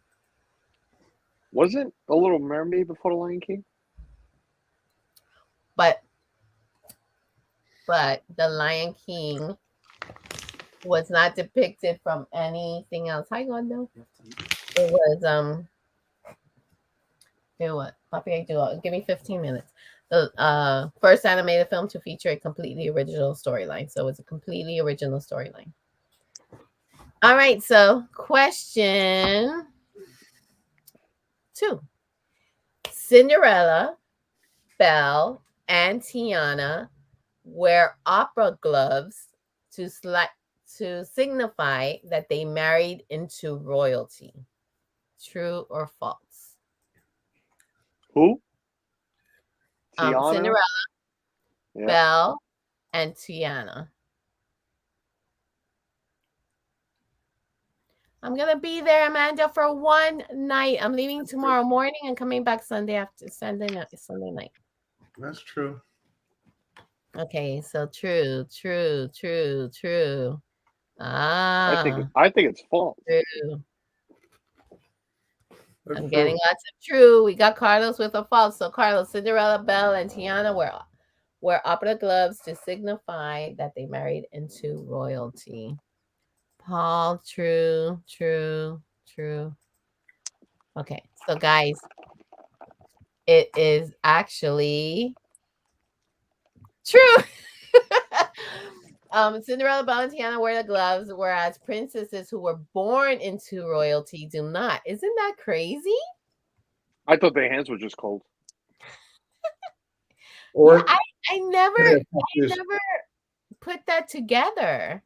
Wasn't A Little Mermaid before The Lion King? But The Lion King was not depicted from anything else. Hi, Gondo. It was Papi, give me 15 minutes. The first animated film to feature a completely original storyline. So it's a completely original storyline. All right, so question 2. Cinderella, Belle, and Tiana wear opera gloves to signify that they married into royalty. True or false? Who? Tiana? Cinderella, Belle, and Tiana. I'm gonna be there, Amanda, for one night. I'm leaving tomorrow morning and coming back Sunday night. That's true. Okay, so true. I think it's false. True. I'm getting lots of true. We got Carlos with a false. So Carlos, Cinderella, Belle, and Tiana wear opera gloves to signify that they married into royalty. Paul, true. Okay, so guys, it is actually true. Cinderella, Belle, and Tiana wear the gloves, whereas princesses who were born into royalty do not. Isn't that crazy? I thought their hands were just cold. Or I never put that together.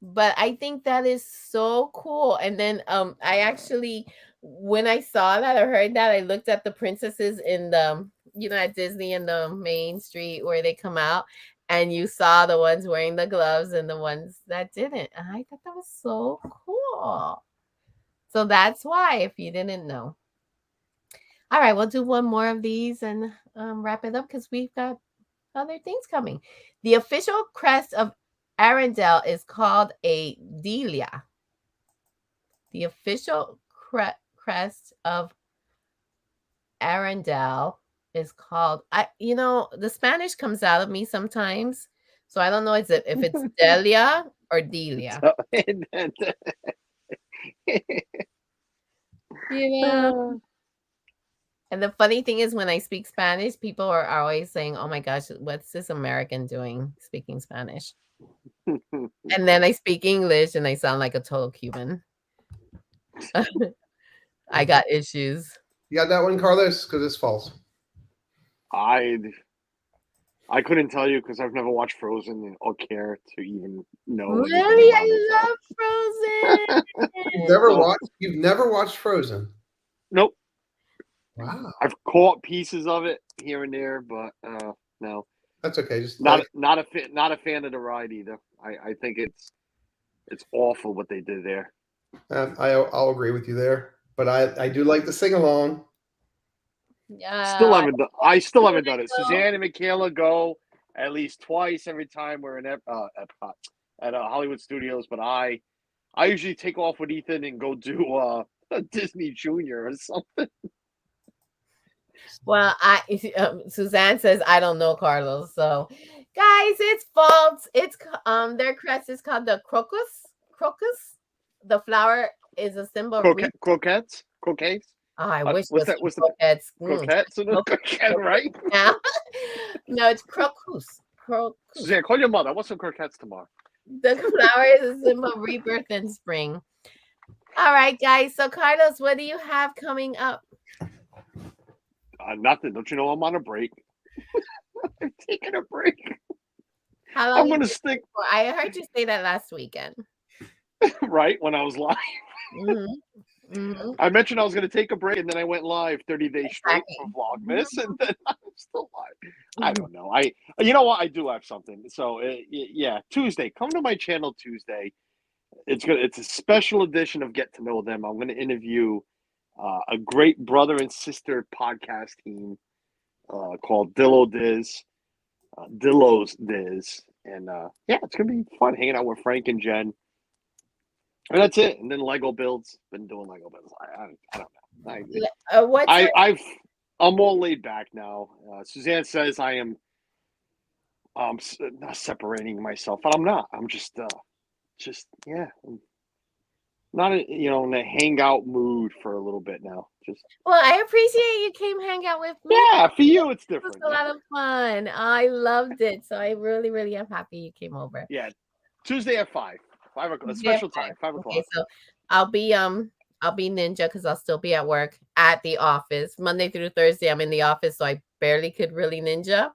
But I think that is so cool. And then I actually, when I saw that or heard that, I looked at the princesses in the, at Disney in the main street where they come out, and you saw the ones wearing the gloves and the ones that didn't. And I thought that was so cool. So that's why, if you didn't know. All right, we'll do one more of these and wrap it up because we've got other things coming. The official crest of Arendelle is called a Delia. The official crest of Arendelle is called, the Spanish comes out of me sometimes. So I don't know if it's Delia or Delia. And the funny thing is, when I speak Spanish, people are always saying, oh my gosh, what's this American doing speaking Spanish? And then I speak English and I sound like a total Cuban. I got issues. You got that one, Carlos? Because it's false. I I couldn't tell you because I've never watched Frozen or care to even know. Really, about it, I love Frozen. You've never watched Frozen? Nope. Wow. I've caught pieces of it here and there, but no. That's okay. Just not a fan of the ride either. I think it's awful what they did there. I'll agree with you there, but I do like the sing along. I still haven't done it. Suzanne and Michaela go at least twice every time we're in Epcot at Hollywood Studios, but I usually take off with Ethan and go do a Disney Junior or something. Well, Suzanne says I don't know Carlos. So, guys, it's false. It's their crest is called the crocus. Crocus. The flower is a symbol of croquettes. Oh, I wish what's that? What's croquettes? Croquettes, right? Yeah. No, it's crocus. Suzanne, call your mother. I want some croquettes tomorrow. The flower is a symbol of rebirth and spring. All right, guys. So, Carlos, what do you have coming up? Nothing. Don't you know I'm on a break? I'm taking a break. How long? I'm going to stick. I heard you say that last weekend. Right, when I was live. I mentioned I was going to take a break, and then I went live 30 days straight for Vlogmas, and then I'm still live. I don't know. You know what? I do have something. So yeah, Tuesday. Come to my channel Tuesday. It's a special edition of Get to Know Them. I'm going to interview a great brother and sister podcast team called Dillo's Diz, and yeah, it's going to be fun hanging out with Frank and Jen. And that's it. And then Lego builds. Been doing Lego builds. I don't know. I'm all laid back now. Suzanne says I am not separating myself, but I'm not. I'm just yeah. I'm not in a hangout mood for a little bit now. Well, I appreciate you came hang out with me. Yeah, for you it's different. It was a lot of fun. I loved it. So I really, really am happy you came over. Yeah. Tuesday at 5 o'clock, a special time, 5 o'clock. Okay, so I'll be ninja because I'll still be at work at the office. Monday through Thursday, I'm in the office, so I barely could really ninja.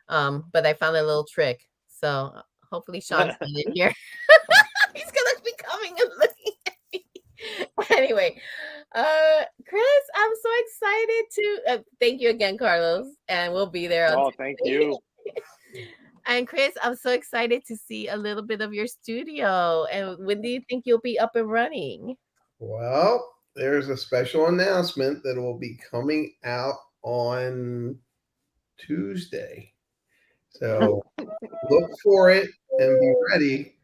But I found a little trick. So hopefully Sean's in here. He's gonna be coming and looking at me. Anyway, Chris, I'm so excited to thank you again, Carlos, and we'll be there. Oh, thank you. And Chris, I'm so excited to see a little bit of your studio. And when do you think you'll be up and running? Well, there's a special announcement that will be coming out on Tuesday. So look for it and be ready.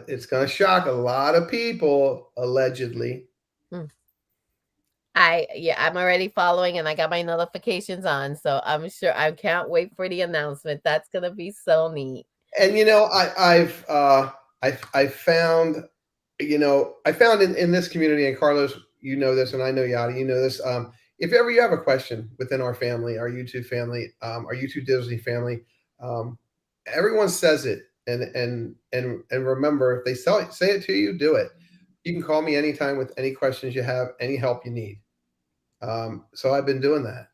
It's going to shock a lot of people, allegedly. I'm already following and I got my notifications on, so I'm sure I can't wait for the announcement. That's gonna be so neat. And I found in this community, and Carlos, you know this, and I know Yadi, you know this. If ever you have a question within our family, our YouTube family, our YouTube Disney family, everyone says it, and remember, if they say it to you, do it. You can call me anytime with any questions you have, any help you need. So I've been doing that.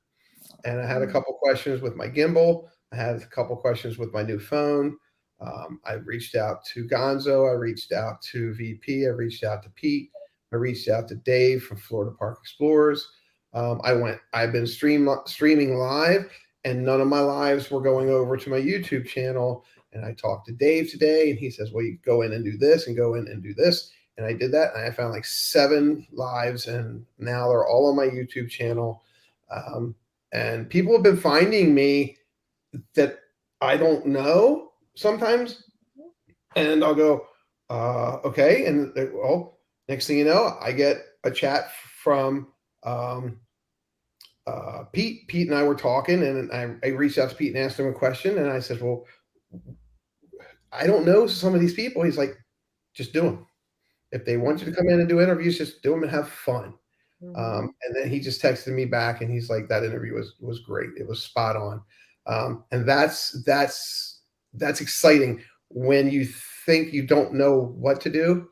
And I had a couple questions with my gimbal. I had a couple questions with my new phone. I reached out to Gonzo. I reached out to VP. I reached out to Pete. I reached out to Dave from Florida Park Explorers. I've been streaming live, and none of my lives were going over to my YouTube channel. And I talked to Dave today, and he says, well, you go in and do this and go in and do this. And I did that, and I found like 7 lives, and now they're all on my YouTube channel. And people have been finding me that I don't know sometimes, and I'll go, okay. And next thing you know, I get a chat from Pete. Pete and I were talking, and I reached out to Pete and asked him a question, and I said, well, I don't know some of these people. He's like, just do them. If they want you to come in and do interviews, just do them and have fun. And then he just texted me back, and he's like, that interview was great. It was spot on. And that's exciting when you think you don't know what to do.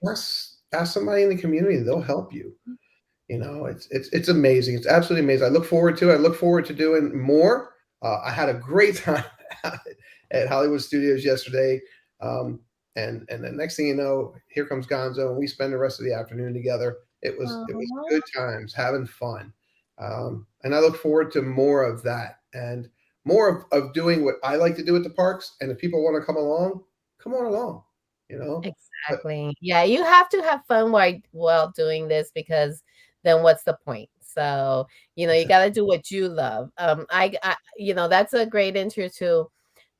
Ask somebody in the community, they'll help you. It's amazing. It's absolutely amazing. I look forward to it. I look forward to doing more. I had a great time at Hollywood Studios yesterday. And the next thing you know, here comes Gonzo, and we spend the rest of the afternoon together. It was good times, having fun. And I look forward to more of that and more of doing what I like to do at the parks. And if people want to come on along, you know? Exactly. Yeah, you have to have fun while doing this, because then what's the point? So, you got to do what you love. I that's a great intro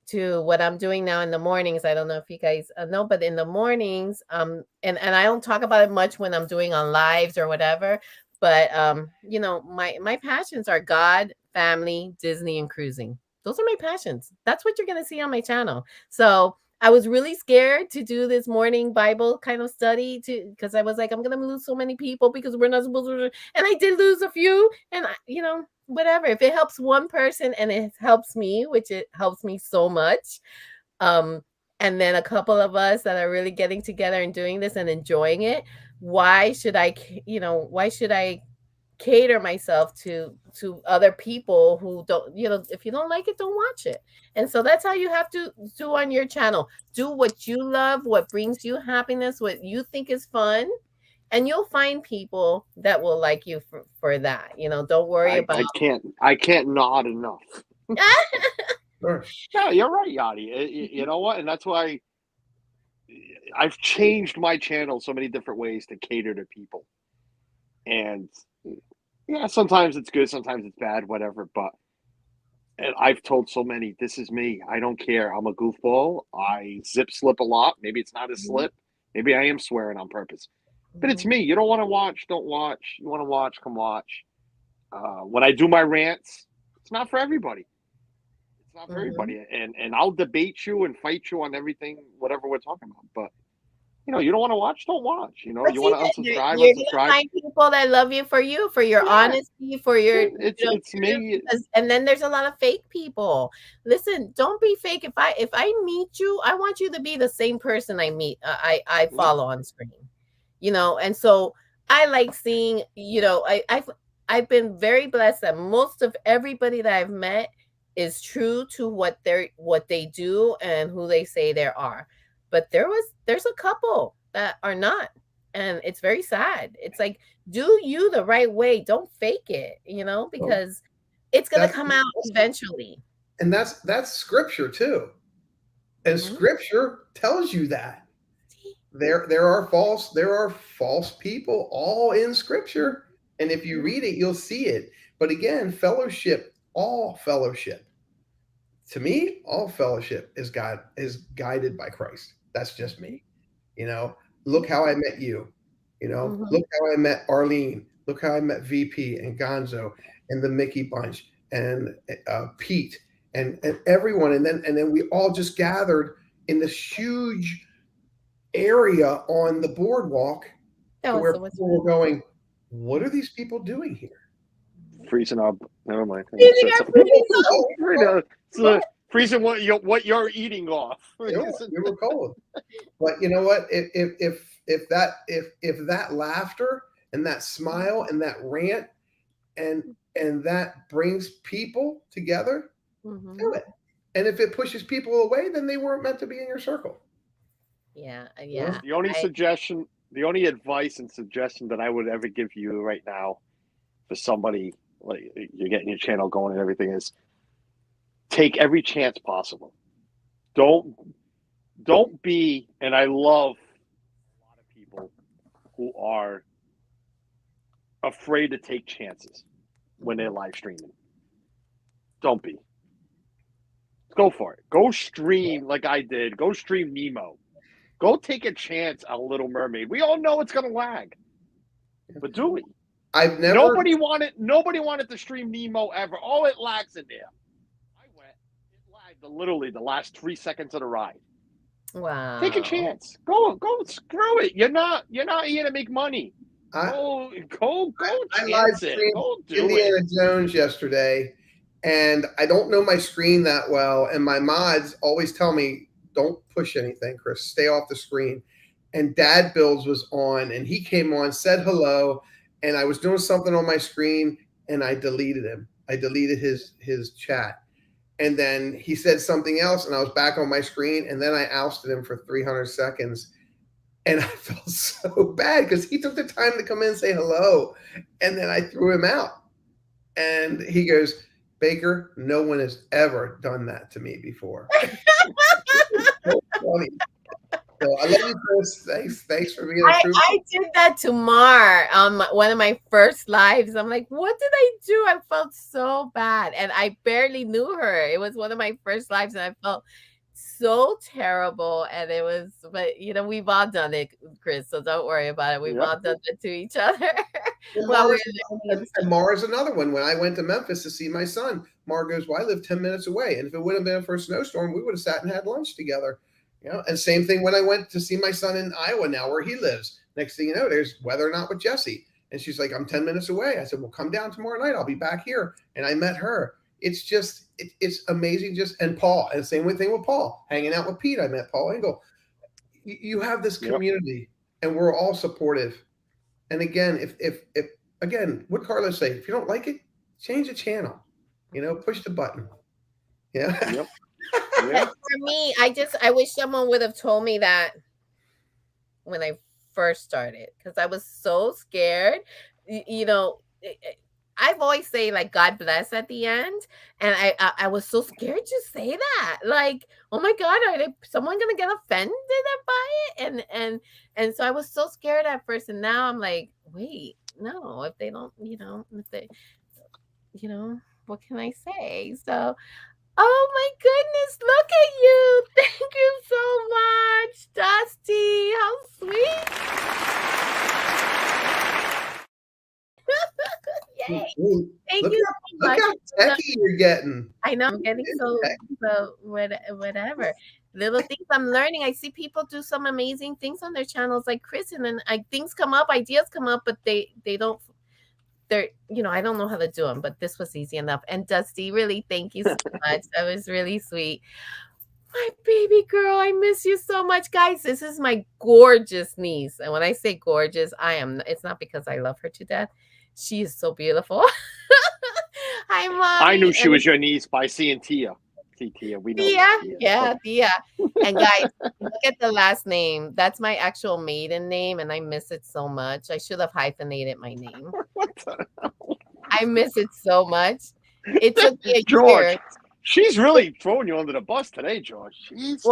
to what I'm doing now in the mornings. I don't know if you guys know, but in the mornings, and I don't talk about it much when I'm doing on lives or whatever, but my passions are God, family, Disney, and cruising. Those are my passions. That's what you're gonna see on my channel. So I was really scared to do this morning Bible kind of study because I was like, I'm gonna lose so many people because we're not supposed to, and I did lose a few, and whatever. If it helps one person and it helps me, which it helps me so much, and then a couple of us that are really getting together and doing this and enjoying it, why should I cater myself to other people who don't, if you don't like it, don't watch it. And so that's how you have to do on your channel. Do what you love, what brings you happiness, what you think is fun, and you'll find people that will like you for that. Don't worry about. I can't nod enough. Sure. No, you're right, Yadi. You know what? And that's why I've changed my channel so many different ways to cater to people. And yeah, sometimes it's good, sometimes it's bad, whatever. But and I've told so many, this is me. I don't care. I'm a goofball. I slip a lot. Maybe it's not a slip. Maybe I am swearing on purpose. But it's me. You don't want to watch, don't watch. You want to watch, come watch. When I do my rants, it's not for everybody. It's not for everybody. And I'll debate you and fight you on everything, whatever we're talking about. But you don't want to watch, don't watch. You want to unsubscribe, you're unsubscribe. Gonna find people that love you for your honesty, for your. It's me. And then there's a lot of fake people. Listen, don't be fake. If I meet you, I want you to be the same person I meet. I follow on screen. And so I like seeing. I've been very blessed that most of everybody that I've met is true to what they do and who they say they are. But there's a couple that are not, and it's very sad. It's like, do you the right way. Don't fake it, because it's going to come out eventually. And that's scripture too. And scripture tells you that. There are false people all in scripture. And if you read it, you'll see it. But again, all fellowship. To me, all fellowship is guided by Christ. That's just me. Look how I met you. Look how I met Arlene. Look how I met VP and Gonzo and the Mickey Bunch and Pete and everyone. And then we all just gathered in this huge area on the boardwalk where people were going, what are these people doing here? Freezing up. Never mind. Freezing what you're eating off. We were cold. But you know what? If that laughter and that smile and that rant and that brings people together, do it. And if it pushes people away, then they weren't meant to be in your circle. Yeah. The only advice and suggestion that I would ever give you right now for somebody like you're getting your channel going and everything is take every chance possible. Don't be, and I love a lot of people who are afraid to take chances when they're live streaming. Don't be. Go for it. Go stream like I did. Go stream Nemo. Go take a chance on Little Mermaid. We all know it's going to lag, but do it. Nobody wanted to stream Nemo ever. Oh, it lags in there. I went. It lagged literally the last 3 seconds of the ride. Wow. Take a chance. Go. Screw it. You're not here to make money. Go. I live streamed Indiana Jones yesterday, and I don't know my screen that well. And my mods always tell me, "Don't push anything, Chris. Stay off the screen." And Dad Bills was on, and he came on, said hello, and I was doing something on my screen, and I deleted him. I deleted his chat, And then he said something else, and I was back on my screen, and then I ousted him for 300 seconds. And I felt so bad because he took the time to come in and say hello, and then I threw him out. And he goes, Baker, no one has ever done that to me before. So funny. So I love you, Chris. Thanks for being a trooper. I did that to Mar on one of my first lives. I'm like, what did I do? I felt so bad. And I barely knew her. It was one of my first lives, and I felt so terrible. And it was, but you know, we've all done it, Chris. So don't worry about it. We've all done it to each other. Mar is another one. When I went to Memphis to see my son, Mar goes, well, I live 10 minutes away. And if it would have been for a snowstorm, we would have sat and had lunch together. You know, and same thing when I went to see my son in Iowa now where he lives. Next thing you know, there's Whether or Not with Jesse. And she's like, I'm 10 minutes away. I said, well, come down tomorrow night. I'll be back here. And I met her. It's just, it's amazing. And Paul, and same thing with Paul, hanging out with Pete. I met Paul Engel. You have this community and we're all supportive. And again, if again, what Carlos say, if you don't like it, change the channel, you know, push the button. Yeah. Yep. Yeah. For me, I wish someone would have told me that when I first started, because I was so scared. You know, I've always say like God bless at the end, and I was so scared to say that. Like, oh my God, are someone gonna get offended by it? And so I was so scared at first, and now I'm like, wait, no, if they don't, you know, what can I say? So. Oh my goodness, look at you. Thank you so much, Dusty. How sweet. Yay. Thank you so much. Look how techy you're getting. I know, I'm getting so whatever. Little things I'm learning. I see people do some amazing things on their channels like Chris, and then things come up, ideas come up, but they don't. They're, you know, I don't know how to do them, but this was easy enough. And Dusty, really, thank you so much. That was really sweet. My baby girl, I miss you so much. Guys, this is my gorgeous niece. And when I say gorgeous, it's not because I love her to death. She is so beautiful. Hi, Mom. I knew she was your niece by seeing Tia. Tia, we know. Tia. And guys, look at the last name. That's my actual maiden name, and I miss it so much. I should have hyphenated my name. What the hell? I miss it so much. It took me a George, year. She's really throwing you under the bus today, George. Jesus.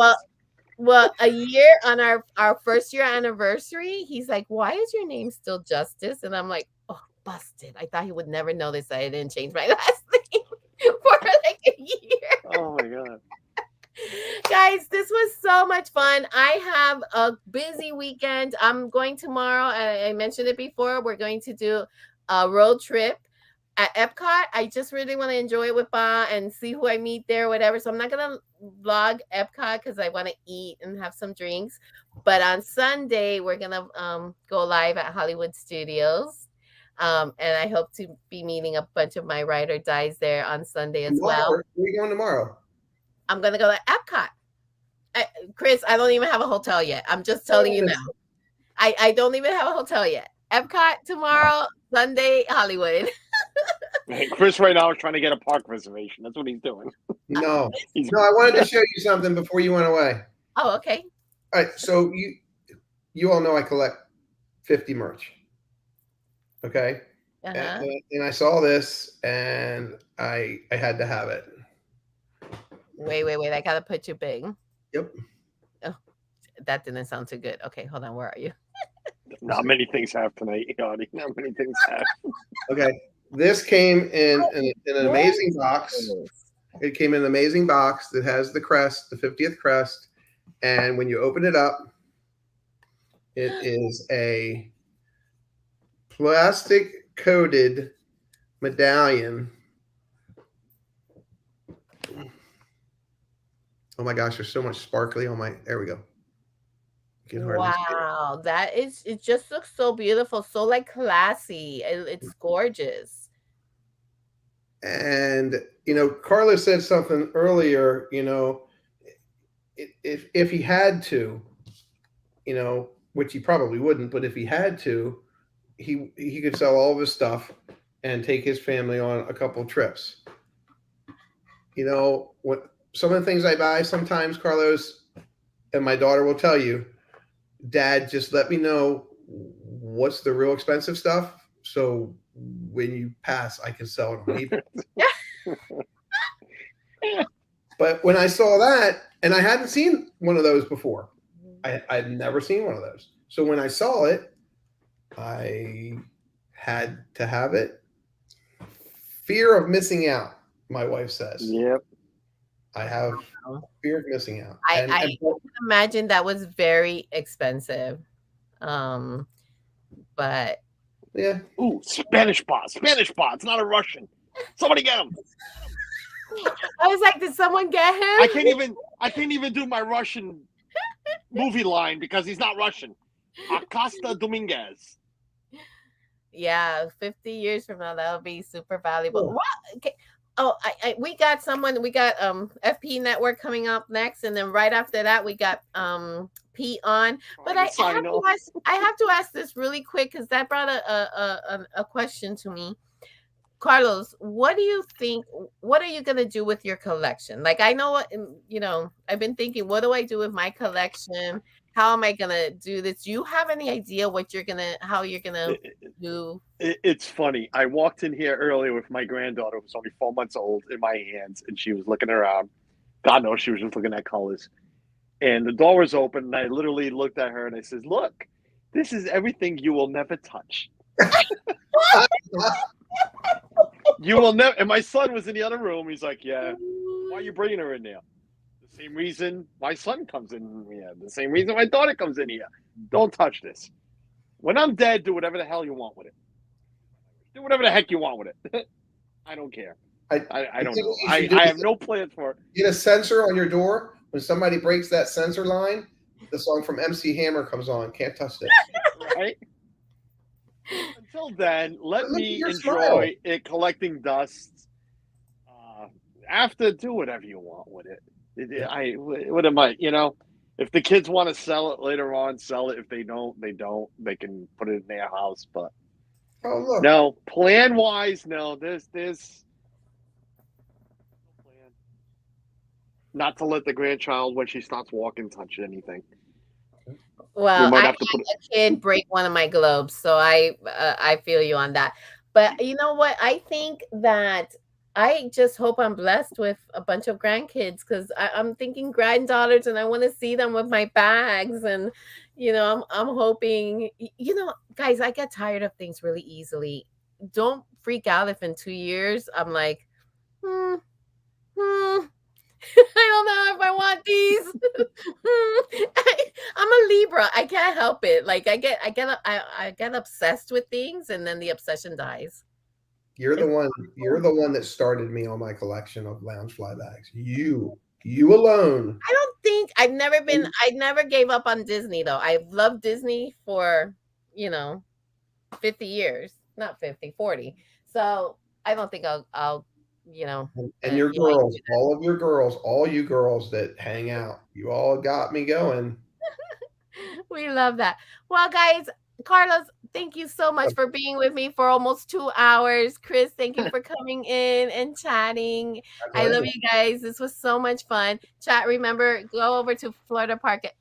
Well, a year on our first year anniversary, he's like, "Why is your name still Justice?" And I'm like, "Oh, busted! I thought he would never notice that I didn't change my last name for like a year." Oh my God. Guys, this was so much fun. I have a busy weekend. I'm going tomorrow. I mentioned it before. We're going to do a road trip at Epcot. I just really want to enjoy it with Ba and see who I meet there, whatever. So I'm not going to vlog Epcot because I want to eat and have some drinks. But on Sunday, we're going to go live at Hollywood Studios. And I hope to be meeting a bunch of my ride or dies there on Sunday as well. Where are you going tomorrow? I'm going to go to Epcot. Chris, I don't even have a hotel yet. I'm just telling you now. I don't even have a hotel yet. Epcot tomorrow, Sunday, Hollywood. Hey, Chris right now is trying to get a park reservation. That's what he's doing. No. No, I wanted to show you something before you went away. Oh, okay. All right. So you all know I collect 50 merch. Okay. Uh-huh. And I saw this and I had to have it. Wait. I gotta put you big. Yep. Oh, that didn't sound too good. Okay, hold on. Where are you? Not many things have tonight, Yadi. Not many things have. Okay. This came in an amazing box. It came in an amazing box that has the crest, the 50th crest. And when you open it up, it is a plastic coated medallion. Oh my gosh, there's so much sparkly on my, there we go. Wow, it just looks so beautiful, so like classy. It's gorgeous. And, you know, Carlos said something earlier, you know, if he had to, you know, which he probably wouldn't, but if he had to, he could sell all of his stuff and take his family on a couple trips. you know, what some of the things I buy sometimes, Carlos, and my daughter will tell you, Dad, just let me know what's the real expensive stuff. So when you pass, I can sell it on eBay. But when I saw that, and I hadn't seen one of those before, I'd never seen one of those. So when I saw it, I had to have it. Fear of missing out, my wife says. Yep. I have fear of missing out. I can imagine that was very expensive. But yeah. Ooh, Spanish pot. Spanish pot. It's not a Russian. Somebody get him. I was like, did someone get him? I can't even do my Russian movie line because he's not Russian. Acosta Dominguez. Yeah, 50 years from now, that'll be super valuable. What? Okay. Oh, we got FP Network coming up next, and then right after that, we got P on. But I have to ask this really quick because that brought a question to me. Carlos, what do you think? What are you gonna do with your collection? Like, I know what I've been thinking. What do I do with my collection? How am I gonna do this? Do you have any idea how you're gonna do? It's funny. I walked in here earlier with my granddaughter, who was only 4 months old, in my hands, and she was looking around. God knows she was just looking at colors. And the door was open, and I literally looked at her and I said, "Look, this is everything you will never touch." You will never. And my son was in the other room. He's like, "Yeah, why are you bringing her in there?" The same reason my son comes in here. The same reason my daughter comes in here. Don't touch this. When I'm dead, do whatever the hell you want with it. Do whatever the heck you want with it. I don't care. I don't know. I have no plans for it. Get a sensor on your door. When somebody breaks that sensor line, the song from MC Hammer comes on. Can't touch this. Right? Until then, let me enjoy it collecting dust. After, do whatever you want with it. What am I? If the kids want to sell it later on, sell it. If they don't, they don't. They can put it in their house. But no, plan wise, no. There's no plan. Not to let the grandchild, when she starts walking, touch anything. Well, I had a kid break one of my globes, so I feel you on that. But you know what? I think that I just hope I'm blessed with a bunch of grandkids because I'm thinking granddaughters, and I want to see them with my bags. And I'm hoping. Guys, I get tired of things really easily. Don't freak out if in 2 years I'm like, I don't know if I want these. I'm a Libra. I can't help it. Like I get obsessed with things, and then the obsession dies. You're the one that started me on my collection of Loungefly bags. You alone. I don't think I never gave up on Disney though. I've loved Disney for 50 years, not 50, 40. So I don't think I'll and your girls, all you girls that hang out, you all got me going. We love that. Well, guys, Carlos, thank you so much for being with me for almost 2 hours. Chris, thank you for coming in and chatting. I love you guys. This was so much fun. Chat, remember, go over to Florida Park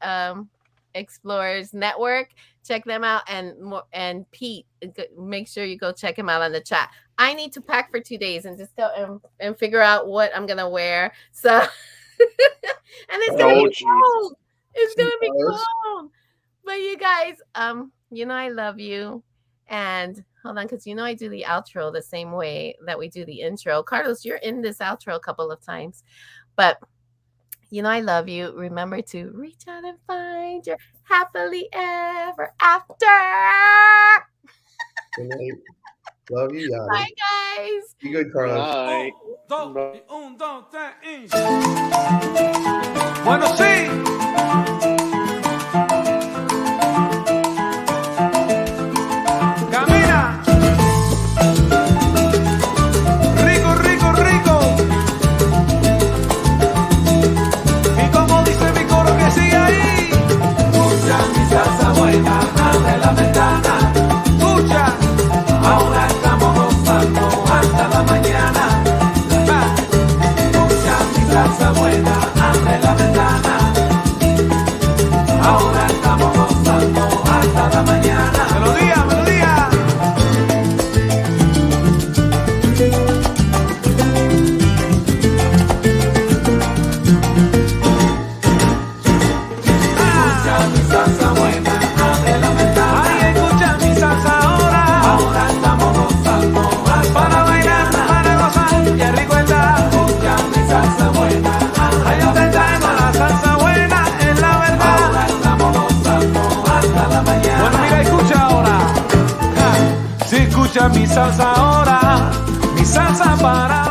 Explorers Network. Check them out, and Pete, make sure you go check him out on the chat. I need to pack for 2 days and just go and figure out what I'm gonna wear. So, and it's gonna be cold. It's gonna be cold. But you guys, I love you. And hold on, because I do the outro the same way that we do the intro. Carlos, you're in this outro a couple of times, but I love you. Remember to reach out and find your happily ever after. Good night. Love you, Yadi. Bye, guys. Be good, Carlos. Bye. Bueno, sí. Camina. Rico, rico, rico. Y como dice mi coro que sigue ahí. Escucha mi salsa buena, abre la ventana. Escucha. Ahora estamos gozando hasta la mañana. Escucha escucha mi salsa ahora, mi salsa para